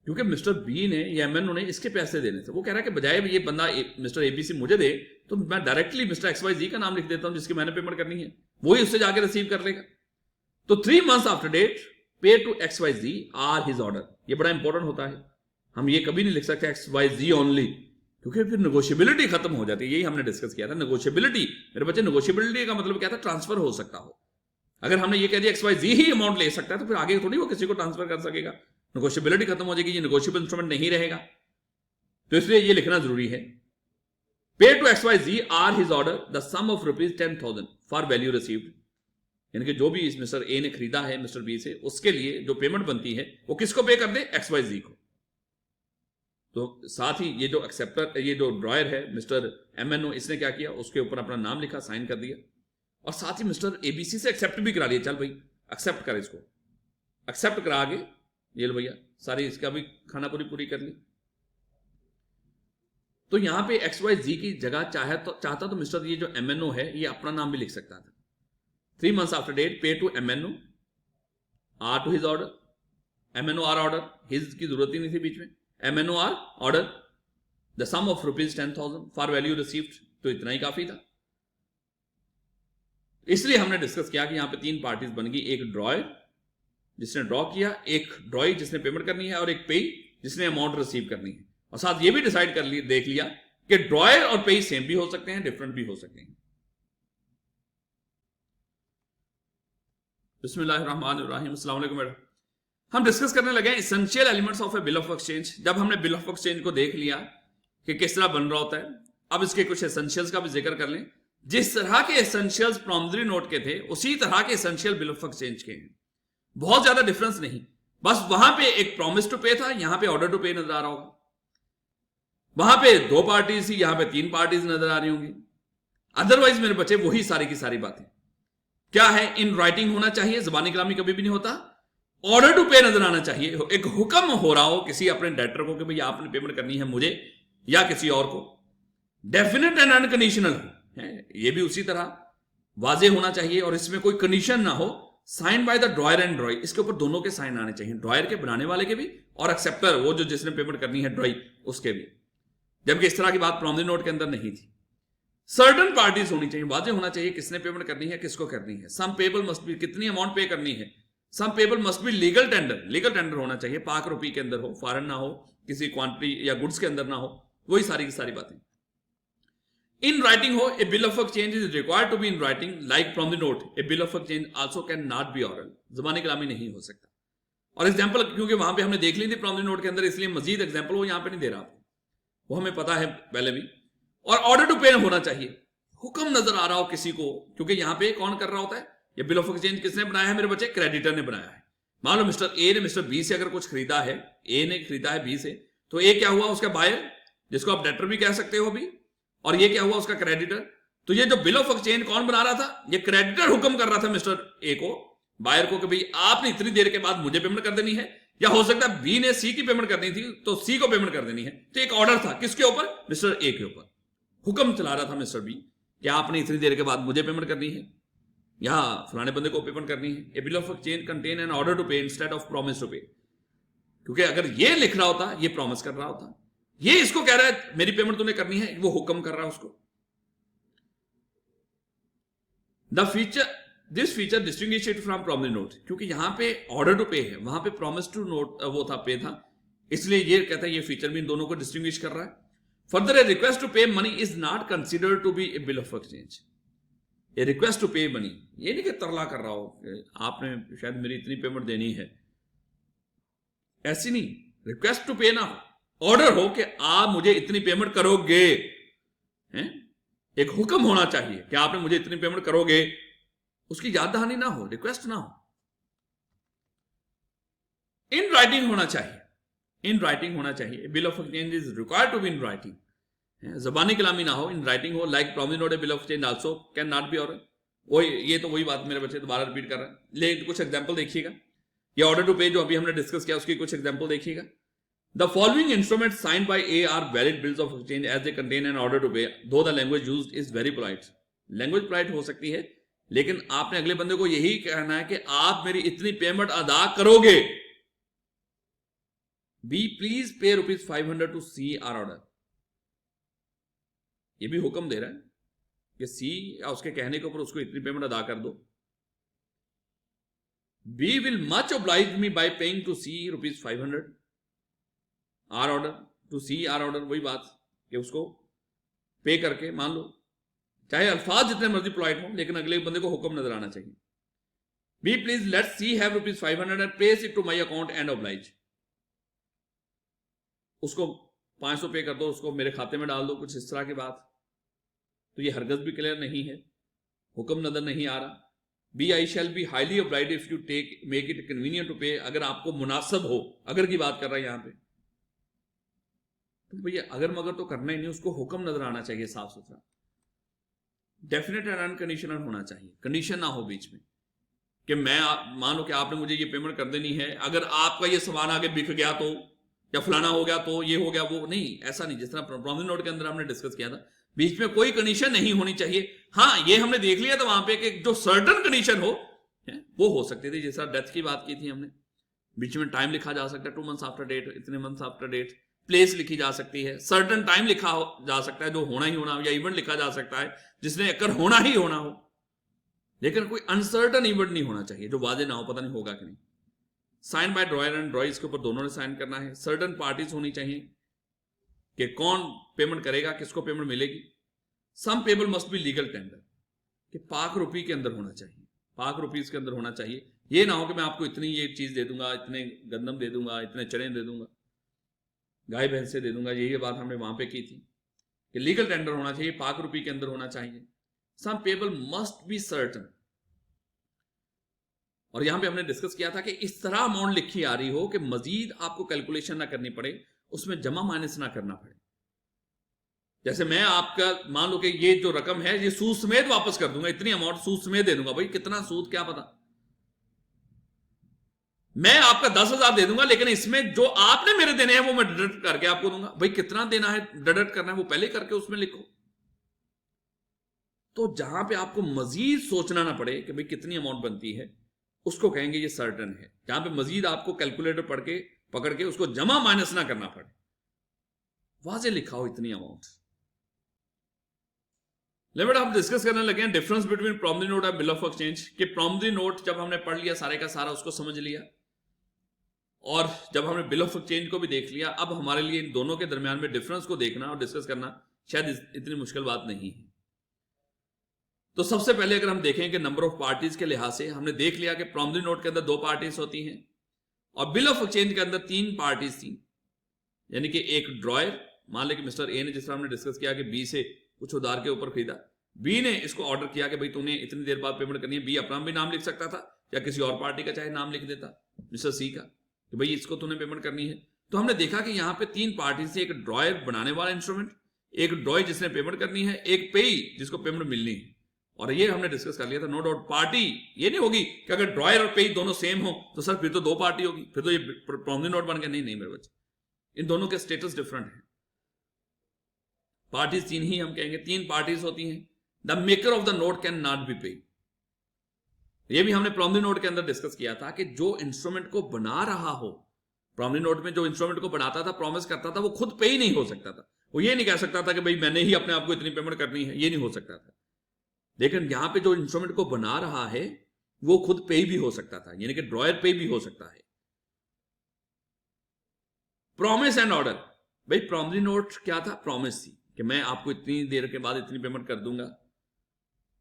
क्योंकि मिस्टर बी ने या एमएनओ ने इसके पैसे देने थे। वो कह रहा है कि बजाय ये बंदा मिस्टर एबीसी मुझे दे तो मैं डायरेक्टली मिस्टर XYZ का नाम लिख देता हूं जिसकी मैंने पेमेंट करनी है, वही उससे जाके रिसीव कर लेगा। तो 3 months after date pay to XYZ or his order. ये बड़ा इंपॉर्टेंट होता है, हम ये कभी नहीं लिख सकते XYZ ओनली, क्योंकि फिर नेगोशिएबिलिटी खत्म हो जाती है। यही हमने डिस्कस किया था, नेगोशिएबिलिटी। मेरे बच्चे, नेगोशिएबिलिटी का मतलब क्या था? ट्रांसफर हो सकता हो। अगर हमने ये कह दिया XYZ ही अमाउंट ले सकता है तो फिर आगे थोड़ी वो किसी को ट्रांसफर कर सकेगा, नेगोशिएबिलिटी खत्म हो जाएगी, ये नेगोशिएबल इंस्ट्रूमेंट नहीं रहेगा। तो इसलिए ये लिखना जरूरी है। Pay to XYZ or his order the sum of ₹10,000 for value received, यानी कि जो भी इस मिस्टर ए ने खरीदा है मिस्टर बी से, उसके लिए जो पेमेंट बनती है वो किसको पे कर दे? XYZ को। तो साथ ही ये जो एक्सेप्टर, ये जो ड्रॉयर है मिस्टर एमएनओ, इसने क्या किया? उसके ऊपर अपना नाम लिखा, साइन कर दिया, और साथ ही मिस्टर एबीसी से एक्सेप्ट भी करा लिया। चल भाई एक्सेप्ट कर, इसको एक्सेप्ट करा आगे, ये लो भैया सारी इसका भी खाना पूरी कर ली। तो यहां पे XYZ की जगह चाहता तो मिस्टर ये जो एमएनओ है ये अपना नाम भी लिख सकता था। 3 months after date pay to MNO or to his order, MNO or order, his की जरूरत ही नहीं थी बीच में, MNO or order the sum of ₹10,000 for value received, तो इतना ही काफी था। इसलिए हमने डिस्कस किया कि यहां पे 3 पार्टीज बन गई, एक ड्रॉयर जिसने ड्रॉ किया, एक ड्रॉई जिसने पेमेंट करनी है, और एक पे जिसने अमाउंट रिसीव करनी है। और साथ ये भी डिसाइड कर लिया, देख लिया कि ड्रॉयर और पे सेम भी हो सकते हैं, डिफरेंट भी हो सकते हैं। बिस्मिल्लाहिर्रहमानिर्रहीम, अस्सलाम वालेकुम मैडम। हम डिस्कस करने लगे essential elements of A bill of exchange. जब हमने बिल ऑफ एक्सचेंज को देख लिया कि किस तरह बन रहा होता है, अब इसके कुछ एसेंशियल्स का भी जिक्र कर लें। जिस तरह के एसेंशियल्स प्रॉमिसरी नोट के थे उसी तरह के एसेंशियल बिल ऑफ एक्सचेंज के हैं, बहुत ज्यादा डिफरेंस नहीं। बस वहां पे एक प्रॉमिस टू पे था, यहां पे ऑर्डर टू पे नजर आ रहा होगा। वहां पे 2 पार्टीज थी, यहां पे 3 पार्टीज नजर आ रही होंगी। अदरवाइज मेरे बच्चे वही सारी की सारी बातें क्या है, इन राइटिंग होना चाहिए, ज़बानी कलामी कभी भी नहीं होता। ऑर्डर टू पे नजर आना चाहिए, एक हुक्म हो रहा हो किसी अपने डेटर को कि भाई आपने पेमेंट करनी है मुझे या किसी और को, डेफिनेट एंड अनकंडीशनल है। ये भी उसी तरह वाजे होना चाहिए और इसमें कोई कंडीशन ना हो। Sign by the drawer and drawee, इसके ऊपर दोनों के साइन आने चाहिए, ड्रॉयर के बनाने वाले के भी और एक्सेप्टर वो जो जिसने पेमेंट करनी है ड्रॉई उसके भी। जबकि इस तरह की बात प्रॉमिसरी नोट के अंदर नहीं थी। सर्टन पार्टीज होनी चाहिए, वाजे होना चाहिए किसने पेमेंट करनी है, किसको करनी है। सम पेबल मस्ट बी, कितनी अमाउंट पे करनी है। Sum payable must be legal tender, legal tender होना चाहिए, पाक रुपये के अंदर हो, फॉरेन ना हो, किसी क्वांटिटी या गुड्स के अंदर ना हो, वही सारी की सारी बातें। इन राइटिंग हो, a bill of exchange is required to be in writing like from the note, a bill of exchange also can not be oral, ज़बानी कलामी नहीं हो सकता। और एग्जाम्पल क्योंकि वहां पे हमने देख ली थी फ्रॉम द नोट के अंदर, इसलिए मजीद एग्जाम्पल वो यहां पे नहीं दे रहा आपको, वो हमें पता है पहले भी। और ऑर्डर टू पे होना चाहिए, हुक्म नजर आ रहा हो किसी को, क्योंकि यहां पे कौन कर रहा होता है, ये बिल ऑफ एक्सचेंज किसने बनाया है मेरे बच्चे, क्रेडिटर ने बनाया है। मान लो मिस्टर ए ने मिस्टर बी से अगर कुछ खरीदा है, ए ने खरीदा है बी से, तो ए क्या हुआ, उसका बायर, जिसको आप डेटर भी कह सकते हो अभी, और ये क्या हुआ, उसका क्रेडिटर। तो ये जो बिल ऑफ एक्सचेंज कौन बना रहा था, ये क्रेडिटर हुक्म कर रहा था मिस्टर ए को, बायर को, कि भाई आपने इतनी देर के बाद मुझे पेमेंट कर देनी है, या हो सकता है बी ने सी की पेमेंट करनी थी तो सी को पेमेंट कर देनी है। तो एक ऑर्डर था किसके ऊपर, मिस्टर ए के ऊपर, हुक्म चला रहा था मिस्टर बी कि आपने इतनी देर के बाद मुझे पेमेंट करनी है या फलाने बंदे को पेमेंट करनी है। A bill of exchange contain an order to pay instead of promise to pay, क्योंकि अगर ये लिख रहा होता, ये प्रॉमिस कर रहा होता, ये इसको कह रहा है मेरी पेमेंट तूने करनी है, वो हुक्म कर रहा है उसको। The feature this feature distinguish it from promise note, क्योंकि यहां पे ऑर्डर टू पे है, वहां पे प्रॉमिस टू नोट वो था, पे था, इसलिए ये कहता है ये फीचर भी इन दोनों को डिस्टिंग्विश कर रहा है। Further a request to pay money is not considered to be a bill of exchange. A request to pay money, ये नहीं कि तरला कर रहा हो कि आपने शायद मेरी इतनी पेमेंट देनी है, ऐसी नहीं, रिक्वेस्ट टू पे ना हो, ऑर्डर हो कि आप मुझे इतनी पेमेंट करोगे, हैं? एक हुक्म होना चाहिए कि आपने मुझे इतनी पेमेंट करोगे, उसकी याद दहानी ना हो, रिक्वेस्ट ना हो। इन राइटिंग होना चाहिए, इन राइटिंग होना चाहिए, bill of exchange is required to be in writing, जबानी कलामी ना हो, इन राइटिंग हो, like promise note a bill of exchange also can not be order. वही, ये तो वही बात मेरे बच्चे दोबारा रिपीट कर रहे हैं, लेकिन कुछ एग्जांपल देखिएगा, ये ऑर्डर टू पे जो अभी हमने डिस्कस किया उसकी कुछ एग्जांपल देखिएगा। The following instruments signed by A are valid bills of exchange as they contain an order to pay, though the language used is very polite. Language polite हो सकती है, लेकिन आपने अगले बंदे को यही कहना है कि आप मेरी इतनी पेमेंट अदा करोगे। Be please pay ₹500 to C or order, ये भी हुक्म दे रहा है कि सी या उसके कहने के ऊपर उसको इतनी पेमेंट अदा कर दो। B will much oblige me by paying to C ₹500 or order, to C or order, वही बात कि उसको पे करके, मान लो चाहे अल्फाज जितने मर्जी पोलाइट हो, लेकिन अगले बंदे को हुक्म नजर आना चाहिए। B please let C have ₹500 and pays it to my account and oblige, उसको 500 पे कर दो, उसको मेरे खाते में डाल दो, कुछ इस तरह की बात। तो ये हरगज भी क्लियर नहीं है, हुक्म नजर नहीं आ रहा। B I shall be highly obliged if you take make it convenient to pay, अगर आपको मुनासिब हो, अगर की बात कर रहा है यहां पे, तो भैया अगर मगर तो करना ही नहीं, उसको हुक्म नजर आना चाहिए साफ सुथरा। डेफिनेट एंड अनकंडीशनल होना चाहिए, कंडीशन ना हो बीच में कि मैं मान लो कि आपने मुझे ये पेमेंट कर देनी है, अगर आपका ये सामान आगे बिक गया तो, या फलाना हो गया तो, ये हो गया वो नहीं, ऐसा नहीं। जिस तरह प्रॉमिस नोट के अंदर हमने डिस्कस किया था, बीच में कोई कंडीशन नहीं होनी चाहिए। हाँ, ये हमने देख लिया था वहां पे कि जो सर्टन कंडीशन हो वो हो सकती थी, जैसा डेथ की बात की थी हमने, बीच में टाइम लिखा जा सकता है, 2 months आफ्टर डेट, इतने मंथ्स आफ्टर डेट, प्लेस लिखी जा सकती है, सर्टन टाइम लिखा जा सकता है जो होना ही होना हो, या इवेंट लिखा जा सकता है जिसने अगर होना ही होना हो, लेकिन कोई अनसर्टन इवेंट नहीं होना चाहिए जो वाजे ना हो, पता नहीं होगा कि नहीं। Sign by drawer and drawee, इसके ऊपर दोनों ने साइन करना है। सर्टन पार्टीज होनी चाहिए कि कौन पेमेंट करेगा, किसको पेमेंट मिलेगी। Sum payable must be legal tender, कि पाक रुपी के अंदर होना चाहिए, पाक रुपीज के अंदर होना चाहिए। ये ना हो कि मैं आपको इतनी ये चीज दे दूंगा, इतने गंदम दे दूंगा, इतने चने दे दूंगा, गाय भैंस से दे दूंगा। यही बात हमने वहां पे की थी कि लीगल टेंडर होना चाहिए, पाक रुपी के अंदर होना चाहिए। सम पेबल मस्ट बी सर्टन, और यहां पे हमने डिस्कस किया था कि इस तरह अमाउंट लिखी आ रही हो कि मजीद आपको कैलकुलेशन ना करनी पड़े, उसमें जमा माइनस ना करना पड़े। जैसे मैं आपका मान लो कि ये जो रकम है ये सूद समेत वापस कर दूंगा, इतनी अमाउंट सूद समेत दे दूंगा, भाई कितना सूद क्या पता, मैं आपका 10,000 दे दूंगा, लेकिन इसमें जो आपने मेरे देने हैं वो मैं डिडक्ट करके आपको दूंगा। भाई कितना देना है, डिडक्ट करना है, वो पहले करके उसमें लिखो। तो जहां पे आपको मजीद सोचना ना पड़े कि भाई कितनी अमाउंट बनती है, उसको कहेंगे ये सर्टन है। जहां पे मजीद आपको कैलकुलेटर पकड़ के उसको जमा माइनस ना करना पड़े, वाजे लिखा हो इतनी अमाउंट। लेकिन हम डिस्कस करने लगे हैं डिफरेंस बिटवीन प्रॉमिसरी नोट और बिल ऑफ एक्सचेंज। कि प्रॉमिसरी नोट जब हमने पढ़ लिया सारे का सारा, उसको समझ लिया, और जब हमने बिल ऑफ एक्सचेंज को भी देख लिया, अब हमारे लिए इन दोनों के दरमियान में डिफरेंस को देखना और डिस्कस करना शायद इतनी मुश्किल बात नहीं है। तो सबसे पहले अगर हम देखें कि नंबर ऑफ पार्टीज के लिहाज से हमने देख लिया कि प्रॉमिसरी नोट के अंदर 2 पार्टीज होती हैं और बिल ऑफ एक्सचेंज के अंदर 3 पार्टीज थी, यानी कि एक ड्रॉयर, मान लें कि मिस्टर ए ने, जिस तरह हमने डिस्कस किया कि बी से कुछ उधार के ऊपर खरीदा, बी ने इसको ऑर्डर किया कि भाई तूने इतनी देर बाद पेमेंट करनी है। बी अपना भी नाम लिख सकता था या किसी और पार्टी का चाहे नाम लिख देता मिस्टर सी का कि भाई इसको तूने पेमेंट करनी है। तो हमने देखा कि यहाँ पे 3 पार्टी से, एक ड्रॉयर बनाने वाला इंस्ट्रूमेंट, एक ड्रॉयर जिसने पेमेंट करनी है, एक पेई जिसको पेमेंट मिलनी है। और ये हमने डिस्कस कर लिया था। नो डाउट पार्टी ये नहीं होगी कि अगर ड्रॉयर और पेई दोनों सेम हो तो सर फिर तो 2 पार्टी होगी, फिर तो ये प्रॉमिसरी नोट बन गया। नहीं मेरे बच्चे, इन दोनों के स्टेटस डिफरेंट है। पार्टीज 3 ही हम कहेंगे, 3 पार्टीज होती हैं। The maker of the note can not be paid. ये भी हमने प्रॉमिसरी नोट के अंदर डिस्कस किया था कि जो इंस्ट्रूमेंट को बना रहा हो, प्रॉमिसरी नोट में जो इंस्ट्रूमेंट को बनाता था, प्रॉमिस करता था, वो खुद पे ही नहीं हो सकता था। वो ये नहीं कह सकता था कि भाई मैंने ही अपने आप को इतनी पेमेंट करनी है, ये नहीं हो सकता था। लेकिन यहां पे जो इंस्ट्रूमेंट को बना रहा है वो खुद पे भी हो सकता था, यानी कि ड्रॉयर पे भी हो सकता है। प्रॉमिस एंड ऑर्डर, भाई प्रॉमिसरी नोट क्या था? प्रॉमिस थी कि मैं आपको इतनी देर के बाद इतनी पेमेंट कर दूंगा,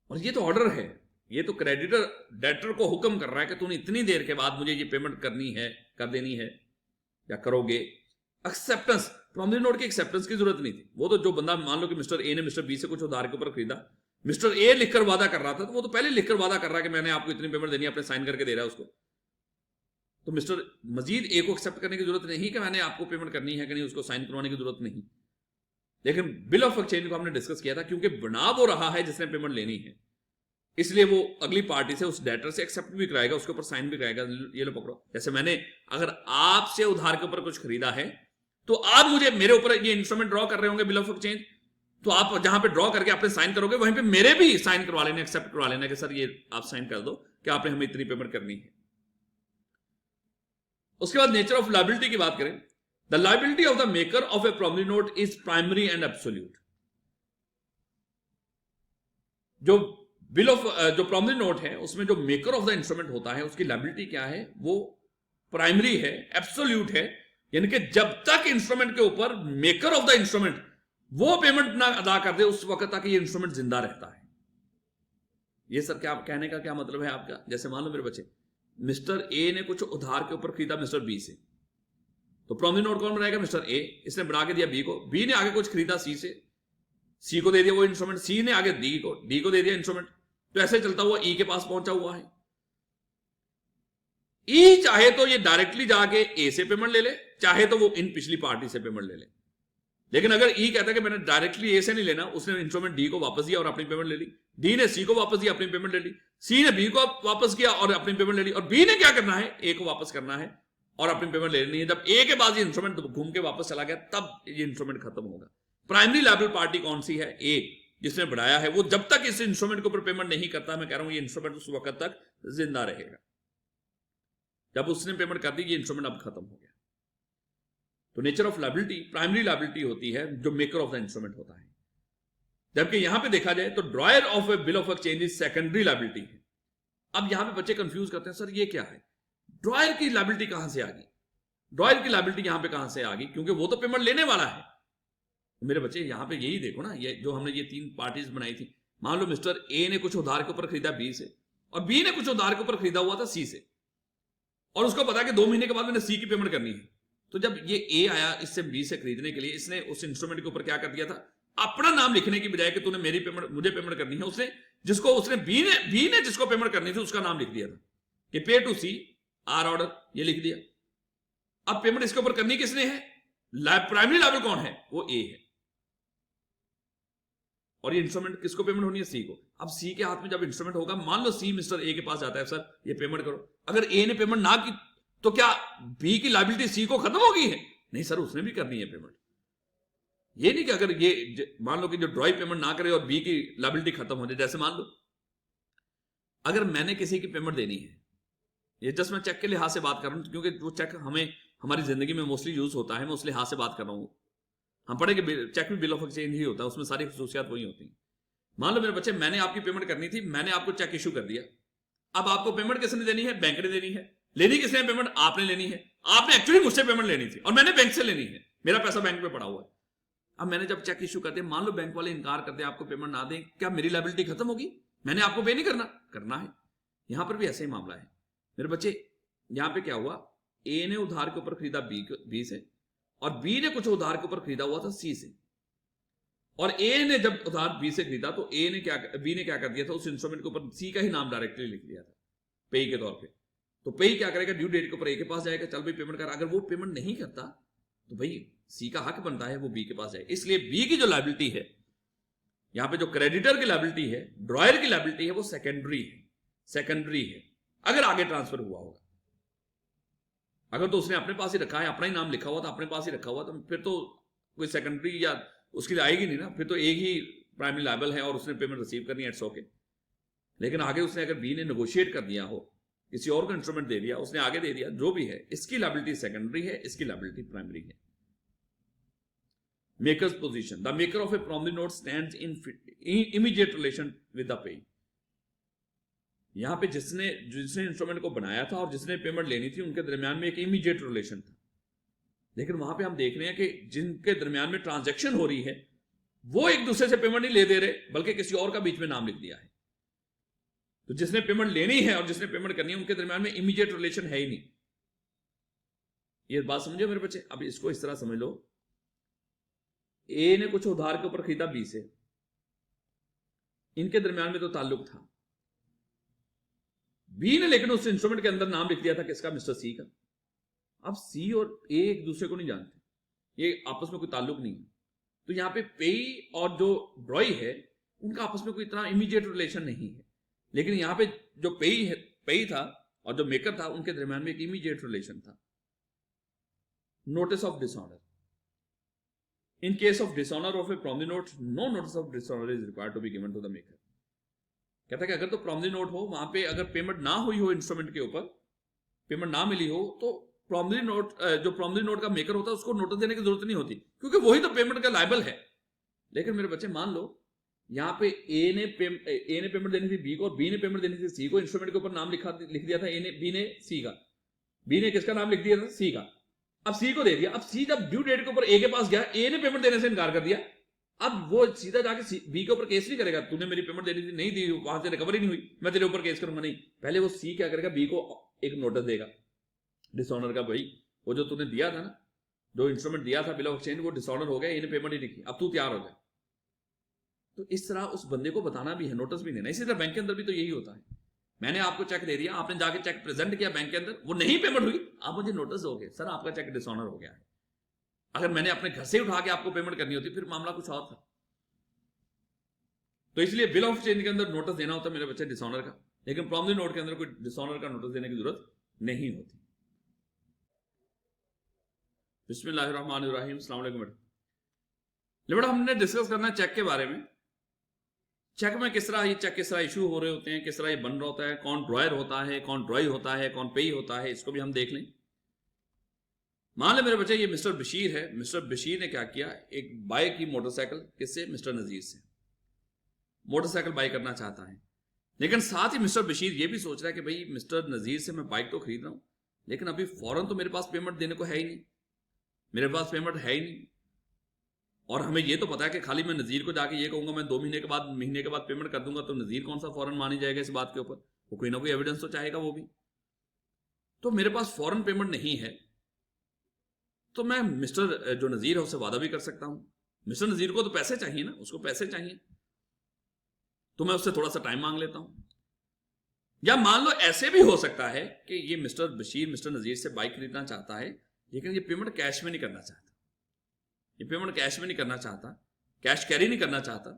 और ये तो ऑर्डर है, ये तो क्रेडिटर डेटर को हुक्म कर रहा है कि तूने इतनी देर के बाद मुझे ये पेमेंट करनी है, कर देनी है या करोगे। एक्सेप्टेंस, प्रॉमिसरी नोट की एक्सेप्टेंस की जरूरत नहीं थी। वो तो जो बंदा, मान लो कि मिस्टर ए ने मिस्टर बी से कुछ उधार के ऊपर खरीदा, मिस्टर ए लिखकर वादा कर रहा था, तो वो तो पहले लिखकर वादा कर रहा है कि मैंने आपको इतनी पेमेंट देनी है, अपने साइन करके दे रहा है उसको। तो मिस्टर मजीद ए को एक्सेप्ट करने की जरूरत नहीं कि मैंने आपको पेमेंट करनी है कि नहीं, उसको साइन करवाने की जरूरत नहीं। लेकिन बिल ऑफ एक्सचेंज को हमने डिस्कस किया था, क्योंकि बना वो रहा है जिसने पेमेंट लेनी है, इसलिए वो अगली पार्टी से, उस डेटर से एक्सेप्ट भी कराएगा, उसके ऊपर साइन भी कराएगा। ये लो पकड़ो, जैसे मैंने अगर आपसे उधार के ऊपर कुछ खरीदा है तो आप मुझे, मेरे ऊपर ये इंस्ट्रूमेंट ड्रॉ कर रहे होंगे बिल ऑफ एक्सचेंज, तो आप जहां पे ड्रॉ करके आपने साइन करोगे, वहीं पे मेरे भी साइन करवा लेना, एक्सेप्ट करवा लेना कि सर ये आप साइन कर दो कि आपने हमें इतनी पेमेंट करनी है। उसके बाद नेचर ऑफ लायबिलिटी की बात करें, the liability of the maker of a promissory note is primary and absolute. जो बिल ऑफ, जो प्रॉमिसरी नोट है उसमें जो मेकर ऑफ द इंस्ट्रूमेंट होता है उसकी लायबिलिटी क्या है? वो प्राइमरी है, एब्सोल्यूट है, यानी कि जब तक इंस्ट्रूमेंट के ऊपर मेकर ऑफ द इंस्ट्रूमेंट वो पेमेंट ना अदा कर दे, उस वक्त तक ये इंस्ट्रूमेंट जिंदा रहता है। ये सर क्या कहने का क्या मतलब है आपका? जैसे मान लो मेरे बच्चे, मिस्टर ए ने कुछ उधार के ऊपर खरीदा मिस्टर बी से, तो प्रॉमिसरी नोट कौन बनाएगा? Mister A. इसने बना के दिया बी को, बी ने आगे कुछ खरीदा सी से, सी को दे दिया वो इंस्ट्रूमेंट, सी ने आगे डी को दे दिया इंस्ट्रूमेंट। तो ऐसे चलता हुआ ई के पास पहुंचा हुआ है। ई चाहे तो ये डायरेक्टली जाके ए से पेमेंट ले ले, चाहे तो वो इन पिछली पार्टी से पेमेंट ले ले। लेकिन अगर ई कहता है कि मैंने डायरेक्टली ए से नहीं लेना, उसने इंस्ट्रूमेंट डी को वापस दिया और अपनी पेमेंट ले ली, डी ने सी को वापस दिया, अपनी पेमेंट ले ली, सी ने बी को वापस किया और अपनी पेमेंट ले ली, और बी ने क्या करना है? ए को वापस करना है और अपनी पेमेंट ले लेनी है। जब ए के बाद ये इंस्ट्रूमेंट घूम के वापस चला गया, तब ये इंस्ट्रूमेंट खत्म होगा। प्राइमरी लायबल पार्टी कौन सी है? ए, जिसने बढ़ाया है। वो जब तक इस इंस्ट्रूमेंट के ऊपर पेमेंट नहीं करता, मैं कह रहा हूं ये इंस्ट्रूमेंट उस वक्त तक जिंदा रहेगा। जब उसने पेमेंट कर दी, ये इंस्ट्रूमेंट अब खत्म हो गया। तो nature of liability, primary liability होती है जो मेकर ऑफ द इंस्ट्रूमेंट होता है। जबकि यहां पे देखा जाए तो dryer of A bill of exchange is secondary liability है। अब यहां पे बच्चे कंफ्यूज करते हैं, सर ये क्या है? ड्रॉयर की लायबिलिटी कहां से आ गई? ड्रॉयर की लायबिलिटी यहां पे कहां से आ गई? क्योंकि वो तो पेमेंट लेने वाला है। तो मेरे बच्चे यहां पे यही देखो ना, ये जो हमने ये 3 पार्टीज बनाई थी, मान लो मिस्टर ए ने कुछ उधार के ऊपर खरीदा बी से, और बी ने कुछ उधार के ऊपर खरीदा हुआ था सी से, और उसको पता कि 2 महीने के बाद मैंने सी की पेमेंट करनी है। तो जब ये ए आया इससे बी से खरीदने के लिए, इसने उस इंस्ट्रूमेंट के ऊपर क्या कर दिया था? अपना नाम लिखने की बजाय कि तूने मेरी पेमेंट, मुझे पेमेंट करनी है, उसने बी ने जिसको पेमेंट करनी थी उसका नाम लिख दिया था कि पे टू सी आर ऑर्डर, ये लिख दिया। अब पेमेंट इसके ऊपर करनी किसने है? प्राइमरी लायबल कौन है? वो ए है। और ये इंस्ट्रूमेंट किसको पेमेंट होनी है? सी को। अब सी के हाथ में जब इंस्ट्रूमेंट होगा, मान लो सी मिस्टर ए के पास जाता है, सर ये पेमेंट करो। अगर ए ने पेमेंट ना की तो क्या बी की लायबिलिटी सी को खत्म हो गई है? नहीं सर, उसने भी करनी है पेमेंट। ये नहीं कि अगर ये मान लो कि जो ड्रॉई पेमेंट ना करे और बी की लायबिलिटी खत्म हो जाए। जैसे मान लो अगर मैंने किसी की पेमेंट देनी है, ये जस्ट मैं चेक के लिहाज से बात कर रहा हूं, क्योंकि वो चेक हमें हमारी जिंदगी में मोस्टली यूज होता है, मैं उस लिहाज से बात कर रहा हूं। हम पढ़े कि चेक में बिल ऑफ एक्सचेंज ही होता है, उसमें सारी खसूसियात वही होती हैं। मान लो मेरे बच्चे, मैंने आपकी पेमेंट करनी थी, मैंने आपको चेक इशू कर दिया। अब आपको पेमेंट किसने देनी है? बैंक ने देनी है। लेनी किसने पेमेंट? आपने लेनी है। आपने एक्चुअली मुझसे पेमेंट लेनी थी और मैंने बैंक से लेनी है, मेरा पैसा बैंक में पड़ा हुआ है। अब मैंने जब चेक इशू कर दिया, मान लो बैंक वाले इनकार करते हैं, आपको पेमेंट ना दें, क्या मेरी लायबिलिटी खत्म होगी? मैंने आपको पे नहीं करना है। यहां पर भी ऐसे ही मामला है मेरे बच्चे। यहां पे क्या हुआ, ए ने उधार के ऊपर खरीदा बी से, और बी ने कुछ उधार के ऊपर खरीदा हुआ था सी से, और ए ने जब उधार बी से खरीदा तो बी ने क्या कर दिया था, उस इंस्ट्रूमेंट के ऊपर सी का ही नाम डायरेक्टली लिख दिया था पेई के तौर पे। तो पेई क्या करेगा, ड्यू डेट के ऊपर ए के पास जाएगा, चल भाई पेमेंट कर। अगर वो पेमेंट नहीं करता तो भाई सी का हक बनता है वो बी के पास जाए। इसलिए बी की जो लायबिलिटी है, यहां पे जो क्रेडिटर की लायबिलिटी है, ड्रॉयर की लायबिलिटी है, वो सेकेंडरी है अगर आगे ट्रांसफर हुआ होगा। अगर तो उसने अपने पास ही रखा है, अपना ही नाम लिखा हुआ था, अपने पास ही रखा हुआ, तो फिर तो कोई सेकेंडरी या उसके लिए आएगी नहीं ना, फिर तो एक ही प्राइमरी लायबल है और उसने पेमेंट रिसीव करनी है, इट्स ओके। लेकिन आगे उसने अगर बी ने नेगोशिएट कर दिया हो, किसी और को इंस्ट्रूमेंट दे दिया, उसने आगे दे दिया, जो भी है, इसकी लायबिलिटी सेकेंडरी है, इसकी लायबिलिटी प्राइमरी है। Makers position, the maker of a promissory note stands in immediate relation with the पेई। यहां पे जिसने इंस्ट्रूमेंट को बनाया था और जिसने पेमेंट लेनी थी, उनके दरमियान में एक इमीडिएट रिलेशन था। लेकिन वहां पे हम देख रहे हैं कि जिनके दरमियान में ट्रांजैक्शन हो रही है, वो एक दूसरे से पेमेंट नहीं ले दे रहे, बल्कि किसी और का बीच में नाम लिख दिया है। तो जिसने पेमेंट लेनी है और जिसने पेमेंट करनी है, उनके दरमियान में इमीडिएट रिलेशन है ही नहीं। ये बात समझे मेरे बच्चे? अब इसको इस तरह समझ लो, ए ने कुछ उधार के ऊपर खरीदा बी से, इनके दरमियान में तो ताल्लुक था। बी ने लेकिन उस इंस्ट्रूमेंट के अंदर नाम लिख दिया था किसका, मिस्टर सी का। अब सी और ए एक दूसरे को नहीं जानते, ये आपस में कोई ताल्लुक नहीं है। तो यहां पे पेई और जो ड्रॉई है, उनका आपस में कोई इतना इमीडिएट रिलेशन नहीं है। लेकिन यहां पे जो पेई था और जो मेकर था, उनके दरमियान में एक इमीडिएट रिलेशन था। Notice of dishonour, in case of dishonour of a promissory note, no notice of dishonour is required to be given to the maker. कहता है कि अगर तो प्रॉमिसरी नोट हो, वहां पे अगर पेमेंट ना हुई हो, इंस्ट्रूमेंट के ऊपर पेमेंट ना मिली हो, तो प्रॉमिसरी नोट, जो प्रॉमिसरी नोट का मेकर होता है, उसको नोटिस देने की जरूरत नहीं होती, क्योंकि वही तो पेमेंट का लायबल है। लेकिन मेरे बच्चे मान लो यहां पे ए ने पेमेंट देनी थी बी को, और बी ने पेमेंट देनी थी सी को। इंस्ट्रूमेंट के ऊपर नाम लिख दिया था बी ने सी का, बी ने किसका नाम लिख दिया था, सी का। अब सी को दे दिया। अब सी जब ड्यू डेट के ऊपर ए के पास गया, ए ने पेमेंट देने से इनकार कर दिया। अब वो सीधा जाके बी के ऊपर केस नहीं करेगा, तूने मेरी पेमेंट देनी थी, नहीं दी, वहां से रिकवरी नहीं हुई, मैं तेरे ऊपर केस करूंगा। नहीं, पहले वो सी क्या करेगा, बी को एक नोटिस देगा डिसऑनर का, भाई वो जो तूने दिया था ना, जो इंस्ट्रूमेंट दिया था बिल ऑफ एक्सचेंज, वो डिसऑनर हो गया, इन्हें पेमेंट ही नहीं की, अब तू तैयार हो जाए। तो इस तरह उस बंदे को बताना भी है, नोटिस भी देना। इसी तरह बैंक के अंदर भी तो यही होता है। मैंने आपको चेक दे दिया, आपने जाके चेक प्रेजेंट किया बैंक के अंदर, वो नहीं पेमेंट हुई, आप मुझे नोटिस दोगे, सर आपका चेक डिसऑनर हो गया है। अगर मैंने अपने घर से उठा के आपको पेमेंट करनी होती, फिर मामला कुछ और था। तो इसलिए बिल ऑफ एक्सचेंज के अंदर नोटिस देना होता है मेरे बच्चे डिसऑनर का, लेकिन प्रॉमिसरी नोट के अंदर कोई डिसऑनर का नोटिस देने की जरूरत नहीं होती। बिस्मिल्लाहिर्रहमानिर्रहीम, अस्सलाम वालेकुम बेटा। हमने डिस्कस करना है चेक के बारे में। चेक में किस तरह इशू हो रहे होते हैं, किस तरह ये बन रहा होता है, कौन ड्रॉयर होता है, कौन ड्रॉई होता है, कौन पेई होता है, इसको भी हम देख लें। मान ले मेरे बच्चे ये मिस्टर बशीर है। मिस्टर बशीर ने क्या किया, एक बाय की मोटरसाइकिल, किससे, मिस्टर नजीर से। मोटरसाइकिल बाय करना चाहता है, लेकिन साथ ही मिस्टर बशीर ये भी सोच रहा है कि भाई मिस्टर नजीर से मैं बाइक तो खरीद रहा हूं, लेकिन अभी फौरन तो मेरे पास पेमेंट देने को है ही नहीं, मेरे पास पेमेंट है ही नहीं। और हमें ये तो पता है कि खाली मैं नजीर को जाके ये कहूंगा मैं 2 महीने के बाद पेमेंट कर दूंगा, तो नजीर कौन सा फौरन मानी जाएगा इस बात के ऊपर, वो कोई ना कोई एविडेंस तो चाहेगा वो भी। तो मेरे पास फौरन पेमेंट नहीं है, तो मैं मिस्टर जो नजीर है उससे वादा भी कर सकता हूं। मिस्टर नजीर को तो पैसे चाहिए ना, उसको पैसे चाहिए, तो मैं उससे थोड़ा सा टाइम मांग लेता हूं। या मान लो ऐसे भी हो सकता है कि ये मिस्टर बशीर मिस्टर नजीर से बाइक खरीदना चाहता है, लेकिन ये पेमेंट कैश में नहीं करना चाहता, ये पेमेंट कैश में नहीं करना चाहता, कैश कैरी नहीं करना चाहता,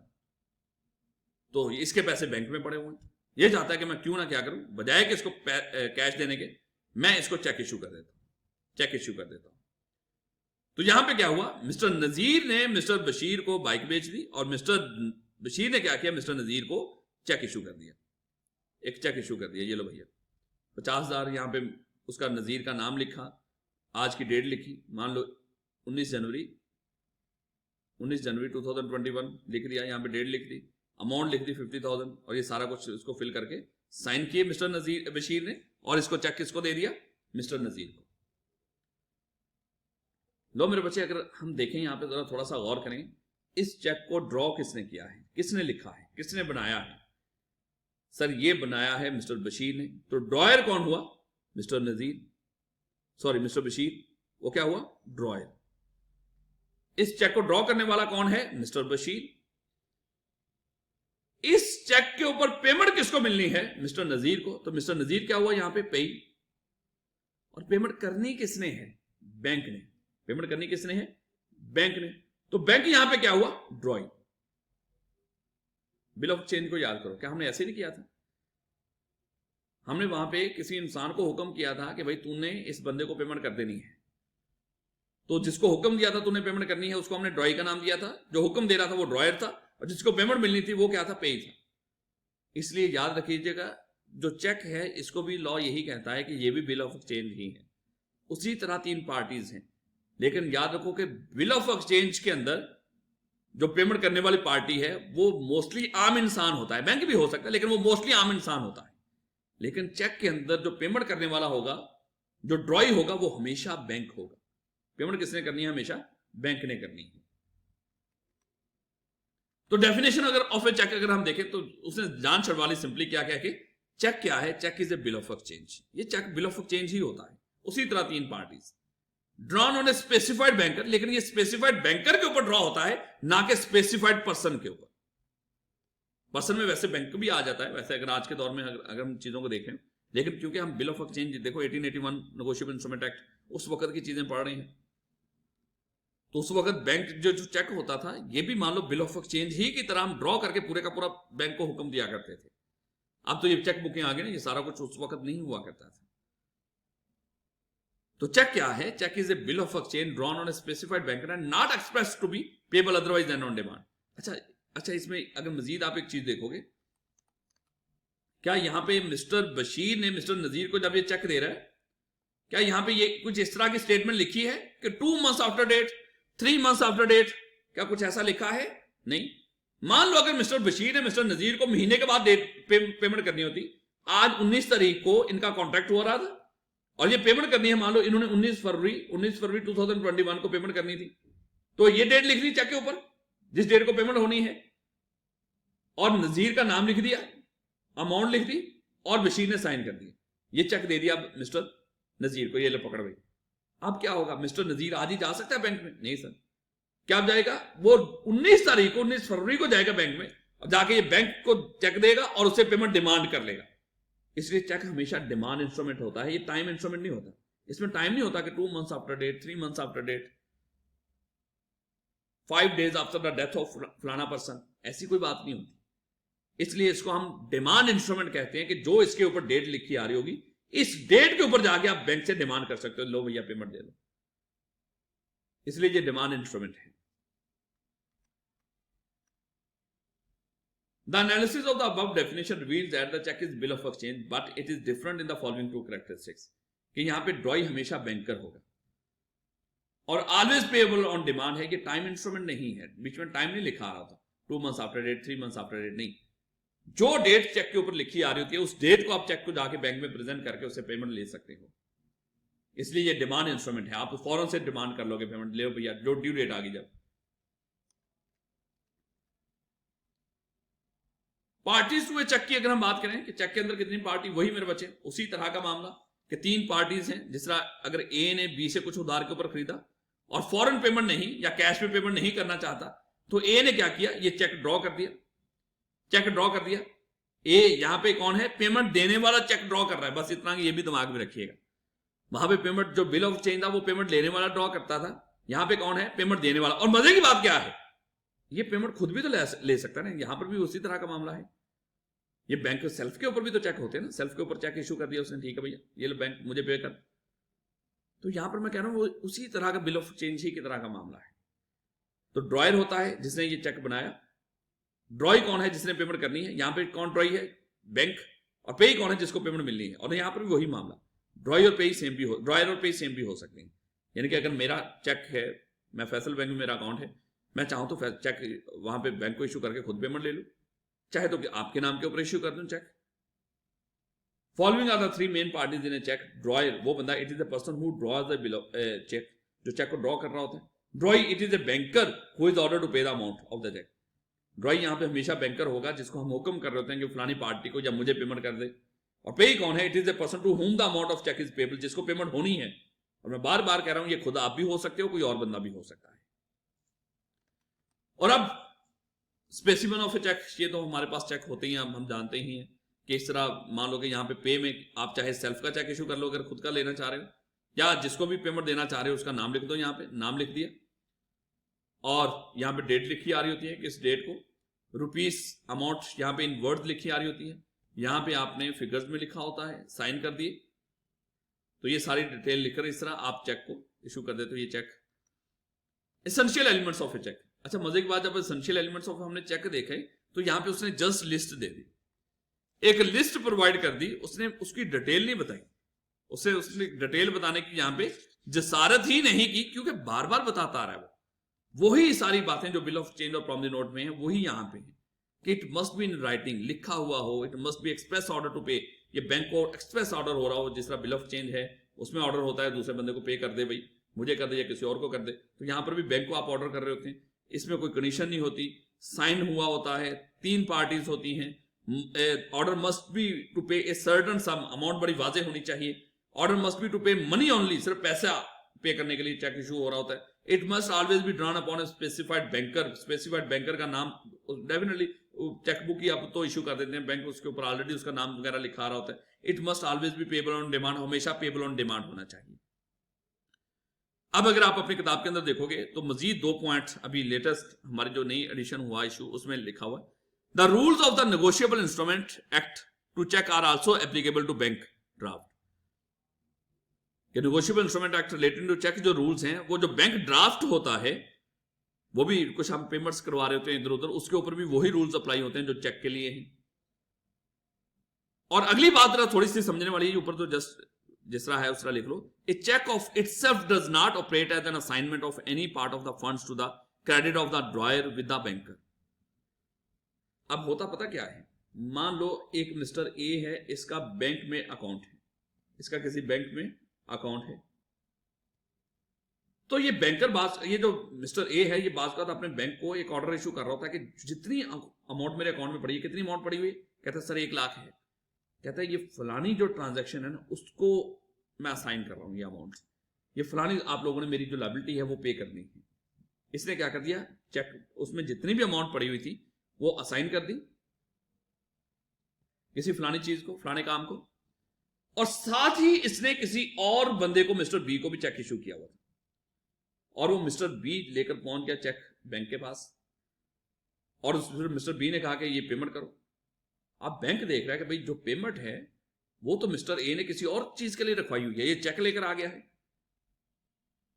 तो इसके पैसे बैंक में पड़े हुए हैं। ये चाहता है कि मैं क्यों ना क्या करूं, बजाय कि इसको कैश देने के, मैं इसको चेक इशू कर देता हूं। तो यहां पे क्या हुआ, मिस्टर नजीर ने मिस्टर बशीर को बाइक बेच दी, और मिस्टर बशीर ने क्या किया, मिस्टर नजीर को चेक इशू कर दिया, एक चेक इशू कर दिया। ये लो भैया 50,000, यहां पे उसका नजीर का नाम लिखा, आज की डेट लिखी, मान लो 19 जनवरी 2021 लिख दिया, यहां पे डेट लिख दी, अमाउंट लिख दी 50,000, और ये सारा कुछ इसको फिल करके साइन किए मिस्टर बशीर ने, और इसको चेक किसको दे दिया, मिस्टर नजीर को। लो मेरे बच्चे, अगर हम देखें यहां पे जरा थोड़ा सा गौर करें, इस चेक को ड्रॉ किसने किया है, किसने लिखा है, किसने बनाया है? सर ये बनाया है मिस्टर बशीर ने। तो ड्रॉयर कौन हुआ? मिस्टर नजीर, सॉरी मिस्टर बशीर। वो क्या हुआ? ड्रॉयर। इस चेक को ड्रॉ करने वाला कौन है? मिस्टर बशीर। इस चेक के ऊपर पेमेंट किसको मिलनी है? मिस्टर नजीर को। तो मिस्टर नजीर क्या हुआ यहां पे? पेई। और पेमेंट करनी किसने है? बैंक ने। पेमेंट करनी किसने है? बैंक ने। तो बैंक यहां पे क्या हुआ? ड्रॉइंग। बिल ऑफ एक्सचेंज को याद करो, क्या हमने ऐसे नहीं किया था? हमने वहां पे किसी इंसान को हुक्म किया था कि भाई तूने इस बंदे को पेमेंट कर देनी है। तो जिसको हुक्म दिया था तूने पेमेंट करनी है, उसको हमने ड्रॉई का नाम दिया था। जो हुक्म दे रहा था वो ड्रॉयर था, और जिसको पेमेंट मिलनी थी वो क्या था? पेई था। इसलिए याद रखिएगा, जो चेक है इसको भी लॉ यही कहता है कि ये भी बिल ऑफ एक्सचेंज ही है। उसी तरह तीन पार्टीज हैं, लेकिन याद रखो कि बिल ऑफ एक्सचेंज के अंदर जो पेमेंट करने वाली पार्टी है वो मोस्टली आम इंसान होता है। बैंक भी हो सकता है, लेकिन वो मोस्टली आम इंसान होता है। लेकिन चेक के अंदर जो पेमेंट करने वाला होगा, जो ड्रॉई होगा, वो हमेशा बैंक होगा। पेमेंट किसने करनी है? हमेशा बैंक ने करनी है। तो डेफिनेशन अगर ऑफ ए चेक अगर हम देखें तो उसने जान छड़वा ली सिंपली क्या कह के, चेक क्या है? Cheque is a bill of exchange. ये चेक बिल ऑफ एक्सचेंज ही होता है। उसी तरह तीन parties drawn on a specified banker, लेकिन ये स्पेसिफाइड बैंकर के ऊपर ड्रॉ होता है, ना कि स्पेसिफाइड पर्सन के ऊपर। पर्सन में वैसे बैंक भी आ जाता है, वैसे अगर आज के दौर में अगर हम चीजों को देखें, लेकिन क्योंकि हम बिल ऑफ एक्सचेंज देखो 1881 नेगोशिएबल इंस्ट्रूमेंट एक्ट, उस वक्त की चीजें पढ़ रही हैं, तो उस वक्त बैंक जो चेक होता था, ये भी मान लो बिल ऑफ एक्सचेंज ही की तरह हम ड्रॉ करके पूरे का पूरा बैंक को हुक्म दिया करते थे। अब तो ये चेक बुकें आ गई ना, ये सारा कुछ उस वक्त नहीं हुआ करता था। तो चेक क्या है? Cheque is a bill of exchange drawn on a specified banker and not express to be payable otherwise then on demand. अच्छा इसमें अगर मजीद आप एक चीज देखोगे, क्या यहां पे मिस्टर बशीर ने मिस्टर नजीर को जब ये चेक दे रहा है, क्या यहां पे ये कुछ इस तरह की स्टेटमेंट लिखी है कि 2 months after date, 3 months after date? क्या कुछ ऐसा लिखा है? नहीं। मान लो अगर मिस्टर बशीर ने मिस्टर नजीर को महीने के बाद पेमेंट करनी होती, आज 19 तारीख को इनका कॉन्ट्रैक्ट हो रहा था और ये पेमेंट करनी है, मान लो इन्होंने 19 फरवरी 2021 को पेमेंट करनी थी, तो ये डेट लिख दी चेक के ऊपर जिस डेट को पेमेंट होनी है, और नजीर का नाम लिख दिया, अमाउंट लिख दी, और बशीर ने साइन कर दिया। ये चेक दे दिया मिस्टर नजीर को, ये ले पकड़ भाई। अब क्या होगा? मिस्टर नजीर आज ही जा सकता है बैंक में? नहीं सर। क्या जाएगा? वो 19 तारीख को 19 फरवरी को जाएगा बैंक में, अब जाके ये बैंक को चेक देगा और उससे पेमेंट डिमांड कर लेगा। इसलिए चेक हमेशा डिमांड इंस्ट्रूमेंट होता है, ये टाइम इंस्ट्रूमेंट नहीं होता। इसमें टाइम नहीं होता कि 2 months after date, 3 months after date, 5 days after the death of फलाना पर्सन, ऐसी कोई बात नहीं होती। इसलिए इसको हम डिमांड इंस्ट्रूमेंट कहते हैं कि जो इसके ऊपर डेट लिखी आ रही होगी, इस डेट के ऊपर जाके आप बैंक से डिमांड कर सकते हो, लो भैया पेमेंट दे दो। इसलिए ये डिमांड इंस्ट्रूमेंट है। The analysis of the above definition reveals that the check is bill of exchange, but it is different in the following two characteristics. कि यहां पे ड्रॉई हमेशा बैंकर होगा और ऑलवेज पेएबल ऑन डिमांड है। कि टाइम इंस्ट्रूमेंट नहीं है, बीच में टाइम नहीं लिखा आ रहा था, 2 months after date, 3 months after date, नहीं। जो डेट चेक के ऊपर लिखी आ रही होती है, उस डेट को आप चेक को जाके बैंक में प्रेजेंट करके उससे पेमेंट ले सकते हो। इसलिए ये डिमांड इंस्ट्रूमेंट है। आप फौरन से डिमांड कर लोगे पेमेंट, ले भैया, जो ड्यू डेट आ गई। जब पार्टीज टू ए चेक की अगर हम बात करें कि चेक के अंदर कितनी पार्टी, वही मेरे बच्चे उसी तरह का मामला कि 3 पार्टीज हैं। जिस तरह अगर ए ने बी से कुछ उधार के ऊपर खरीदा और फॉरेन पेमेंट नहीं या कैश में पेमेंट नहीं करना चाहता, तो ए ने क्या किया? ये चेक ड्रॉ कर दिया, चेक ड्रॉ कर दिया। ए यहां पे कौन है? पेमेंट देने वाला चेक ड्रॉ कर रहा है, बस इतना ये भी दिमाग में रखिएगा। वहां पे पेमेंट जो बिल ऑफ चेंज था वो पेमेंट लेने वाला ड्रॉ करता था, यहां पे कौन है? पेमेंट देने वाला। और मजे की बात क्या है, ये पेमेंट खुद भी तो ले सकता है ना, यहां पर भी उसी तरह का मामला है। ये बैंक सेल्फ के ऊपर भी तो चेक होते हैं ना, सेल्फ के ऊपर चेक इशू कर दिया उसने, ठीक है भैया ये लो बैंक मुझे पे कर। तो यहां पर मैं कह रहा हूं वो उसी तरह का बिल ऑफ चेंज ही की तरह का मामला है। तो ड्रॉयर होता है जिसने ये चेक बनाया, ड्रॉई कौन है? जिसने पेमेंट करनी है। यहां पे कौन ड्रॉई है? बैंक। और पेई कौन है? जिसको पेमेंट मिलनी है। और यहां पर भी वही मामला, ड्रॉई और पेई सेम भी हो, ड्रॉयर और पेई सेम भी हो सकते हैं। यानी कि अगर मेरा चेक है, मैं फैसल बैंक में मेरा अकाउंट है, मैं चाहूं तो चेक वहां पे बैंक को इशू करके खुद पेमेंट ले लूं, चाहे तो आपके नाम के ऊपर इश्यू कर दूं cheque. Following are the 3 main parties in a cheque. Drawer वो बंदा, it is the person who draws the bill of cheque, जो चेक को ड्रॉ कर रहा होता है। Drawee it is a banker who is order to pay the amount of the cheque. Drawee यहाँ पे हमेशा बैंकर होगा जिसको हम हुक्म कर रहे होते हैं कि फलानी पार्टी को या मुझे पेमेंट कर दे। और पे कौन है? It is a person to whom the amount of cheque is payable, जिसको पेमेंट होनी है। और मैं बार बार कह रहा हूं ये खुद आप भी हो सकते हो, कोई और बंदा भी हो सकता है। और अब स्पेसिमन ऑफ ए चेक, ये तो हमारे पास चेक होते ही हैं, हम जानते ही हैं कि इस तरह मान लो कि यहाँ पे में आप चाहे सेल्फ का चेक इशू कर लो अगर खुद का लेना चाह रहे हो, या जिसको भी पेमेंट देना चाह रहे हो उसका नाम लिख दो। यहाँ पे नाम लिख दिया और यहाँ पे डेट लिखी आ रही होती है, किस डेट को, रुपीस अमाउंट यहाँ पे इन वर्ड लिखी आ रही होती है, यहाँ पे आपने फिगर्स में लिखा होता है, साइन कर दिए। तो ये सारी डिटेल लिखकर इस तरह आप चेक को इशू कर देते हो। ये cheque essential elements of a cheque. अच्छा मजे की बात, जब एसेंशियल एलिमेंट्स ऑफ हमने चेक देखे तो यहाँ पे उसने जस्ट लिस्ट दे दी, एक लिस्ट प्रोवाइड कर दी, उसने उसकी डिटेल नहीं बताई। उसने डिटेल बताने की यहाँ पे जसारत ही नहीं की, क्योंकि बार बार बताता आ रहा है वही सारी बातें जो बिल ऑफ चेंज और प्रॉमिसरी नोट में है वही यहाँ पे है कि it must be in writing, लिखा हुआ हो, it must be express order to pay. ये बैंक को एक्सप्रेस ऑर्डर हो रहा हो, जिस तरह बिल ऑफ चेंज है उसमें ऑर्डर होता है दूसरे बंदे को पे कर दे, भाई मुझे कर दे या किसी और को कर दे। तो यहाँ पर भी बैंक को आप ऑर्डर कर रहे होते हैं, इसमें कोई कंडीशन नहीं होती, साइन हुआ होता है, 3 पार्टीज होती हैं। ऑर्डर मस्ट बी टू पे ए सर्टेन सम, अमाउंट बड़ी वाजे होनी चाहिए। Order must be to pay money only, सिर्फ पैसा पे करने के लिए चेक इशू हो रहा होता है। It must always be drawn upon A specified banker, specified banker का नाम डेफिनेटली, चेकबुक ही आप तो इशू कर देते हैं बैंक, उसके ऊपर ऑलरेडी उसका नाम वगैरह लिखा आ रहा होता है। It must always be payable on demand, हमेशा पेबल ऑन डिमांड होना चाहिए। अब अगर आप अपनी किताब के अंदर देखोगे तो मजीद 2 पॉइंट्स अभी लेटेस्ट हमारी जो नई एडिशन हुआ इशू उसमें लिखा हुआ है, the rules of the negotiable instrument act to cheque are also applicable to bank draft. Negotiable instrument act related to cheque जो रूल्स हैं, वो जो बैंक ड्राफ्ट होता है, वो भी कुछ हम पेमेंट्स करवा रहे होते हैं इधर उधर, उसके ऊपर भी वही रूल्स अप्लाई होते हैं जो चेक के लिए हैं। और अगली बात थोड़ी सी समझने वाली है, ऊपर तो जस्ट जिस तरह है उस तरह लिख लो, a cheque of itself does not operate as an assignment of any part of the funds to the credit of the drawer with the banker. अब होता पता क्या है, मान लो एक मिस्टर ए है, इसका बैंक में अकाउंट है, इसका किसी बैंक में अकाउंट है, तो ये बैंकर ये जो मिस्टर ए है, ये बात का अपने बैंक को एक ऑर्डर इशू कर रहा होता है कि जितनी अमाउंट मेरे अकाउंट में पड़ी है, कितनी अमाउंट पड़ी हुई, कहता है सर 1 लाख है। कहता है ये फलानी जो ट्रांजैक्शन है ना उसको मैं असाइन कर रहा हूं, ये अमाउंट, ये फलानी आप लोगों ने मेरी जो लायबिलिटी है वो पे करनी है। इसने क्या कर दिया, चेक उसमें जितनी भी अमाउंट पड़ी हुई थी वो असाइन कर दी किसी फलानी चीज को, फलाने काम को, और साथ ही इसने किसी और बंदे को, मिस्टर बी को भी चेक इशू किया हुआ था, और वो मिस्टर बी लेकर पहुंच गया चेक बैंक के पास, और मिस्टर बी ने कहा कि ये पेमेंट करो। अब बैंक देख रहा है कि भाई जो पेमेंट है वो तो मिस्टर ए ने किसी और चीज के लिए रखवाई हुई है, ये चेक लेकर आ गया है,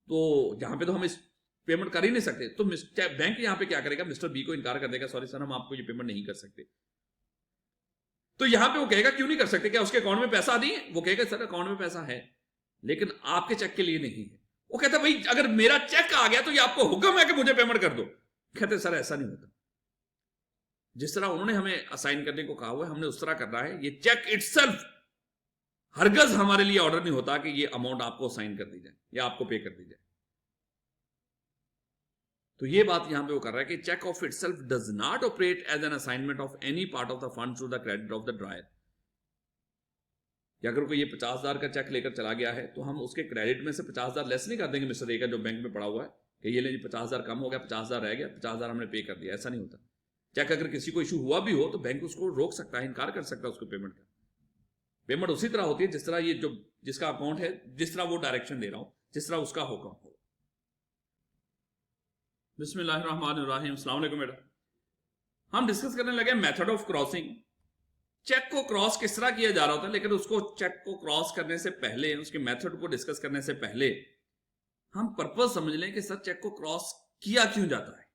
तो यहां पे तो हम इस पेमेंट कर ही नहीं सकते। तो बैंक यहां पे क्या करेगा, मिस्टर बी को इनकार कर देगा, सॉरी सर हम आपको ये पेमेंट नहीं कर सकते। तो यहां पे वो कहेगा क्यों नहीं कर सकते, क्या उसके अकाउंट में पैसा नहीं है? वो कहेगा सर अकाउंट में पैसा है लेकिन आपके चेक के लिए नहीं है। वो कहता भाई अगर मेरा चेक आ गया तो ये आपको हुक्म है कि मुझे पेमेंट कर दो। कहते सर ऐसा नहीं होता, जिस तरह उन्होंने हमें असाइन करने को कहा हुआ है हमने उस तरह करना है। ये चेक इटसेल्फ हरगज हमारे लिए ऑर्डर नहीं होता कि ये अमाउंट आपको असाइन कर दी जाए या आपको पे कर दी जाए। तो ये बात यहां पे वो कर रहा है कि cheque of itself does not operate as an assignment of any part of the fund to the credit of the drawer. अगर कोई ये 50,000 का चेक लेकर चला गया है तो हम उसके क्रेडिट में से 50,000 लेस नहीं कर देंगे मिस्टर ए का जो बैंक में पड़ा हुआ है कि ये ले 50,000 कम हो गया, 50,000 रह गया, 50,000 हमने पे कर दिया, ऐसा नहीं होता। चेक अगर किसी को इशू हुआ भी हो तो बैंक उसको रोक सकता है, इनकार कर सकता है उसको पेमेंट का। पेमेंट उसी तरह होती है जिस तरह ये जो जिसका अकाउंट है, जिस तरह वो डायरेक्शन दे रहा हूं, जिस तरह उसका हुक्म हो। बिस्मिल्लाहिर्रहमानिर्रहीम, अस्सलाम वालेकुम बेटा। हम डिस्कस करने लगे मेथड ऑफ क्रॉसिंग। चेक को क्रॉस किस तरह किया जा रहा होता है, लेकिन उसको चेक को क्रॉस करने से पहले, उसके मेथड को डिस्कस करने से पहले हम पर्पस समझ लें कि सर चेक को क्रॉस किया क्यों जाता है।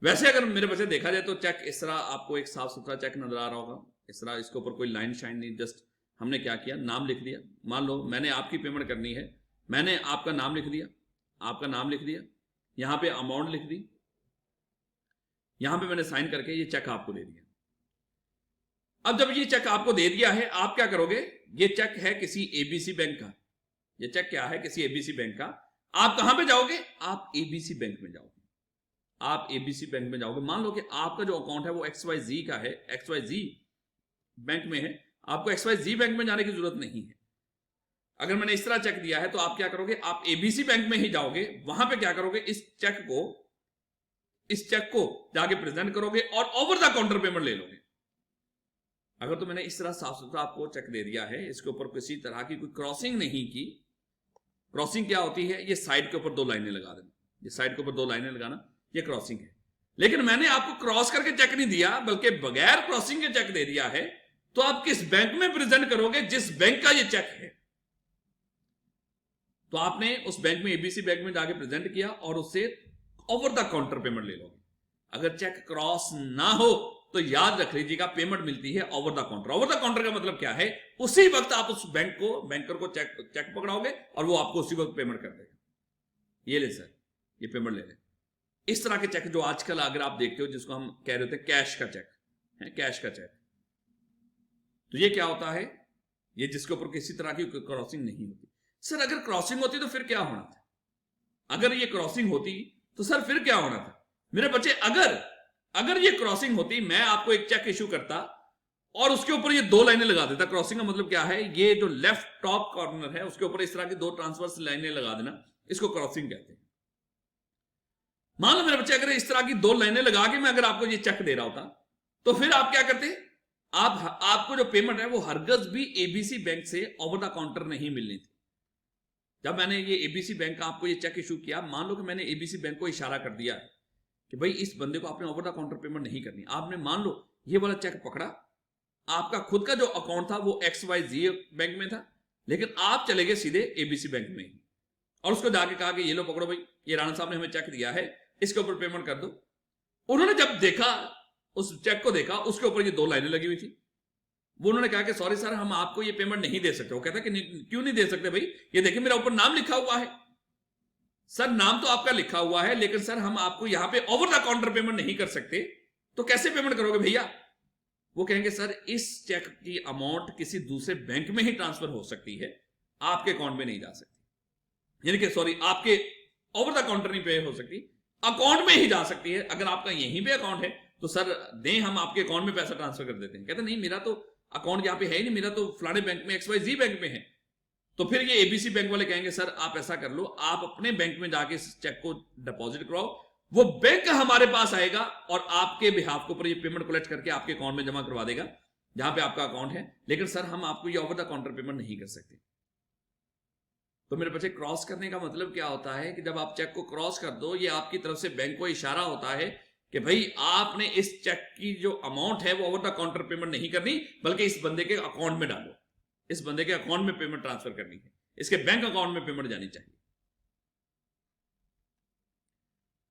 वैसे अगर मेरे बच्चे देखा जाए तो चेक इस तरह आपको एक साफ सुथरा चेक नजर आ रहा होगा, इस तरह इसके ऊपर कोई लाइन शाइन नहीं, जस्ट हमने क्या किया, नाम लिख दिया। मान लो मैंने आपकी पेमेंट करनी है, मैंने आपका नाम लिख दिया, आपका नाम लिख दिया, यहां पे अमाउंट लिख दी, यहां पे मैंने साइन करके ये चेक आपको दे दिया। अब जब ये चेक आपको दे दिया है, आप क्या करोगे, ये चेक है किसी एबीसी बैंक का, ये चेक क्या है किसी एबीसी बैंक का। आप कहां पे जाओगे? आप एबीसी बैंक में जाओगे। आप एबीसी बैंक में जाओगे, मान लो कि आपका जो अकाउंट है वो XYZ का है, XYZ बैंक में है, आपको XYZ बैंक में जाने की जरूरत नहीं है। अगर मैंने इस तरह चेक दिया है तो आप क्या करोगे? आप एबीसी बैंक में ही जाओगे, वहां पे क्या करोगे? इस चेक को जाके प्रेजेंट करोगे और ओवर द काउंटर पेमेंट ले लोगे। अगर तो मैंने इस तरह साफ सुथरा आपको चेक दे दिया है, इसके ऊपर किसी तरह की कोई क्रॉसिंग नहीं की। क्रॉसिंग क्या होती है? ये साइड के ऊपर 2 लाइनें लगा देना, ये साइड के ऊपर 2 लाइनें लगाना, ये क्रॉसिंग है। लेकिन मैंने आपको क्रॉस करके चेक नहीं दिया, बल्कि बगैर क्रॉसिंग के चेक दे दिया है। तो आप किस बैंक में प्रेजेंट करोगे? जिस बैंक का ये चेक है। तो आपने उस बैंक में, एबीसी बैंक में जाके प्रेजेंट किया और उससे ओवर द काउंटर पेमेंट ले लोगे। अगर चेक क्रॉस ना हो तो याद रख लीजिएगा, पेमेंट मिलती है over the counter. Over the counter का मतलब क्या है? उसी वक्त आप उस बैंकर को चेक पकड़ाओगे और वो आपको उसी वक्त पेमेंट कर देगा। ये ले सर, ये पेमेंट ले ले। इस तरह के चेक जो आजकल अगर आप देखते हो, जिसको हम कह रहे होते हैं कैश का चेक है, कैश का चेक, तो ये क्या होता है? ये जिसके ऊपर किसी तरह की क्रॉसिंग नहीं होती। सर अगर क्रॉसिंग होती तो फिर क्या होना था? अगर ये क्रॉसिंग होती तो सर फिर क्या होना था? मेरे बच्चे, अगर ये क्रॉसिंग होती, मैं आपको एक चेक इशू करता और उसके ऊपर ये 2 लाइनें लगा देता। क्रॉसिंग का मतलब क्या है? ये जो लेफ्ट टॉप कॉर्नर है उसके ऊपर इस तरह की 2 ट्रांसवर्स लाइनें लगा देना, इसको क्रॉसिंग कहते हैं। मान लो मेरे बच्चे, अगर इस तरह की 2 लाइनें लगा के मैं अगर आपको ये चेक दे रहा होता, तो फिर आप क्या करते? आपको जो पेमेंट है वो हरगज भी एबीसी बैंक से ओवर द काउंटर नहीं मिलनी थी। जब मैंने ये एबीसी बैंक का आपको ये चेक इशू किया, मान लो कि मैंने एबीसी बैंक को इशारा कर दिया कि भाई इस बंदे को आपने ओवर द काउंटर पेमेंट नहीं करनी। आपने मान लो ये वाला चेक पकड़ा, आपका खुद का जो अकाउंट था वो XYZ बैंक में था, लेकिन आप चले गए सीधे एबीसी बैंक में और उसको जाके कहा कि ये लो पकड़ो भाई, ये राणा साहब ने हमें चेक दिया है, इसके ऊपर पेमेंट कर दो। उन्होंने जब देखा, उस चेक को देखा, उसके ऊपर ये 2 लाइनें लगी हुई थी। वो उन्होंने कहा कि सॉरी सर, हम आपको ये पेमेंट नहीं दे सकते। वो कहता कि क्यों नहीं दे सकते भाई? ये देखिए मेरा ऊपर नाम लिखा हुआ है। सर नाम तो आपका लिखा हुआ है, लेकिन सर हम आपको यहां पे ओवर द काउंटर पेमेंट नहीं कर सकते। तो कैसे पेमेंट करोगे भैया? वो कहेंगे सर इस चेक की अमाउंट किसी दूसरे बैंक में ही ट्रांसफर हो सकती है, आपके अकाउंट में नहीं जा सकती। यानी कि सॉरी, आपके ओवर द काउंटर नहीं पे हो सकती, अकाउंट में ही जा सकती है। अगर आपका यहीं पे अकाउंट है तो सर दें, हम आपके अकाउंट में पैसा ट्रांसफर कर देते हैं। कहते नहीं, मेरा तो अकाउंट यहां पे है ही नहीं, मेरा तो फलाने बैंक में XYZ बैंक में है। तो फिर ये एबीसी बैंक वाले कहेंगे सर आप ऐसा कर लो, आप अपने बैंक में जाके इस चेक को डिपॉजिट कराओ, वो बैंक हमारे पास आएगा और आपके बिहाफ के ऊपर ये पेमेंट कलेक्ट करके आपके अकाउंट में जमा करवा देगा जहां पे आपका अकाउंट है। लेकिन सर हम आपको ये ओवर द काउंटर पेमेंट नहीं कर सकते। तो मेरे बच्चे, क्रॉस करने का मतलब क्या होता है कि जब आप चेक को क्रॉस कर दो, ये आपकी तरफ से बैंक को इशारा होता है कि भाई आपने इस चेक की जो अमाउंट है वो ओवर द काउंटर पेमेंट नहीं करनी, बल्कि इस बंदे के अकाउंट में डालो, इस बंदे के अकाउंट में पेमेंट ट्रांसफर करनी है, इसके बैंक अकाउंट में पेमेंट जानी चाहिए।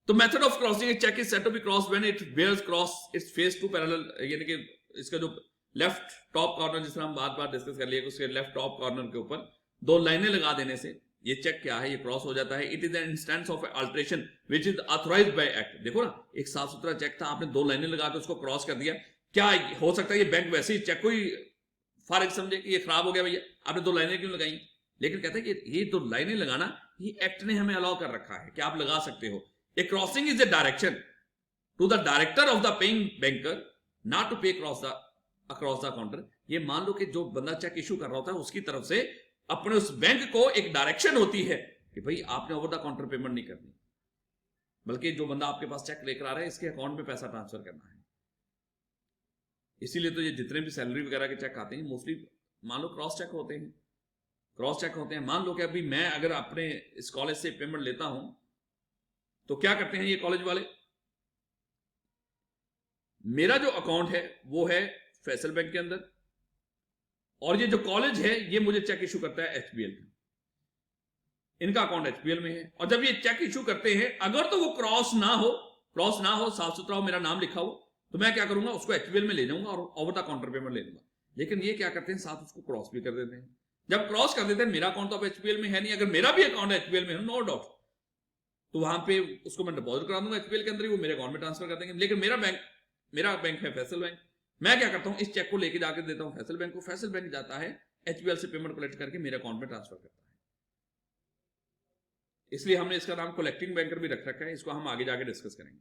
तो method of crossing cheque is set to be cross when it bears cross its face to parallel, यानी कि इसका जो लेफ्ट टॉप कॉर्नर, जिस तरह हम बार बार डिस्कस कर लिए, उसके लेफ्ट टॉप कॉर्नर के ऊपर 2 लाइनें लगा देने से ये चेक क्या है, ये क्रॉस हो जाता है। It is an instance of alteration which is authorised bye act. देखो ना, एक साफ सुथरा चेक था, आपने 2 लाइनें लगा के उसको क्रॉस कर दिया। क्या हो सकता है ये बैंक वैसे ही चेक को ही फारिग समझे कि ये खराब हो गया भैया, आपने 2 लाइनें क्यों लगाई? लेकिन कहते हैं कि ये 2 लाइनें लगाना ये एक्ट ने हमें अलाउ कर रखा है कि आप लगा सकते हो। A crossing is a direction to the director of the paying banker not to pay across the counter. ये मान लो कि जो बंदा चेक इशू कर रहा होता है उसकी तरफ से अपने उस बैंक को एक डायरेक्शन होती है कि भाई आपने ओवर द काउंटर पेमेंट नहीं करनी, बल्कि जो बंदा आपके पास चेक लेकर आ रहा है इसके अकाउंट में पैसा ट्रांसफर करना है। इसीलिए तो ये जितने भी सैलरी वगैरह के चेक आते हैं मोस्टली मान लो क्रॉस चेक होते हैं, क्रॉस चेक होते हैं। मान लो कि अभी मैं अगर अपने इस कॉलेज से पेमेंट लेता हूं तो क्या करते हैं ये कॉलेज वाले, मेरा जो अकाउंट है वो है फैसल बैंक के अंदर, और ये जो कॉलेज है ये मुझे चेक इशू करता है HBL में, इनका अकाउंट HBL में है। और जब ये चेक इशू करते हैं, अगर तो वो क्रॉस ना हो, साफ सुथरा हो, मेरा नाम लिखा हो, तो मैं क्या करूंगा, उसको HBL में ले जाऊंगा और ओवर द काउंटर पेमेंट ले लूंगा। लेकिन ये क्या करते हैं, साथ उसको क्रॉस भी कर देते हैं। जब क्रॉस कर देते हैं, मेरा अकाउंट तो अब HBL में है नहीं, अगर मेरा भी अकाउंट HBL में है नो डाउट, तो वहां पे उसको मैं डिपॉजिट करा दूंगा HBL के अंदर ही, वो मेरे अकाउंट में ट्रांसफर कर देंगे। लेकिन मेरा बैंक है फैसल बैंक, मैं क्या करता हूं, इस चेक को लेके जाकर देता हूं फैसल बैंक को, फैसल बैंक जाता है HBL से पेमेंट कलेक्ट करके मेरे अकाउंट में ट्रांसफर करता है। इसलिए हमने इसका नाम कलेक्टिंग बैंकर भी रख रखा है, इसको हम आगे जाके डिस्कस करेंगे।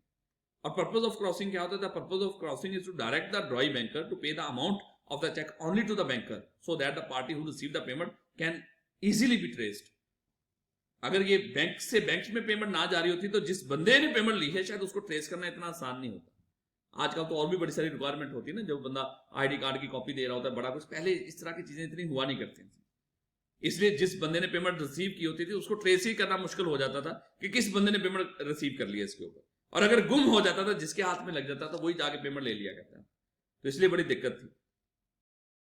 और पर्पज ऑफ क्रॉसिंग क्या होता है? The purpose of crossing is to direct the drawee banker to pay the amount of the cheque only to the banker so that the party who receive the payment can easily be traced. अगर ये बैंक से बैंक में पेमेंट ना जा रही होती तो जिस बंदे ने पेमेंट ली है शायद उसको ट्रेस करना इतना आसान नहीं होता। आजकल तो और भी बड़ी सारी रिक्वायरमेंट होती है ना, जब बंदा आईडी कार्ड की कॉपी दे रहा होता है, बड़ा कुछ। पहले इस तरह की चीजें इतनी हुआ नहीं करती थी, इसलिए जिस बंदे ने पेमेंट रिसीव की होती थी उसको ट्रेस ही करना मुश्किल हो जाता था कि किस बंदे ने पेमेंट रिसीव कर लिया इसके ऊपर। और अगर गुम हो जाता था, जिसके हाथ में लग जाता था वही जाके पेमेंट ले लिया करता, तो इसलिए बड़ी दिक्कत थी।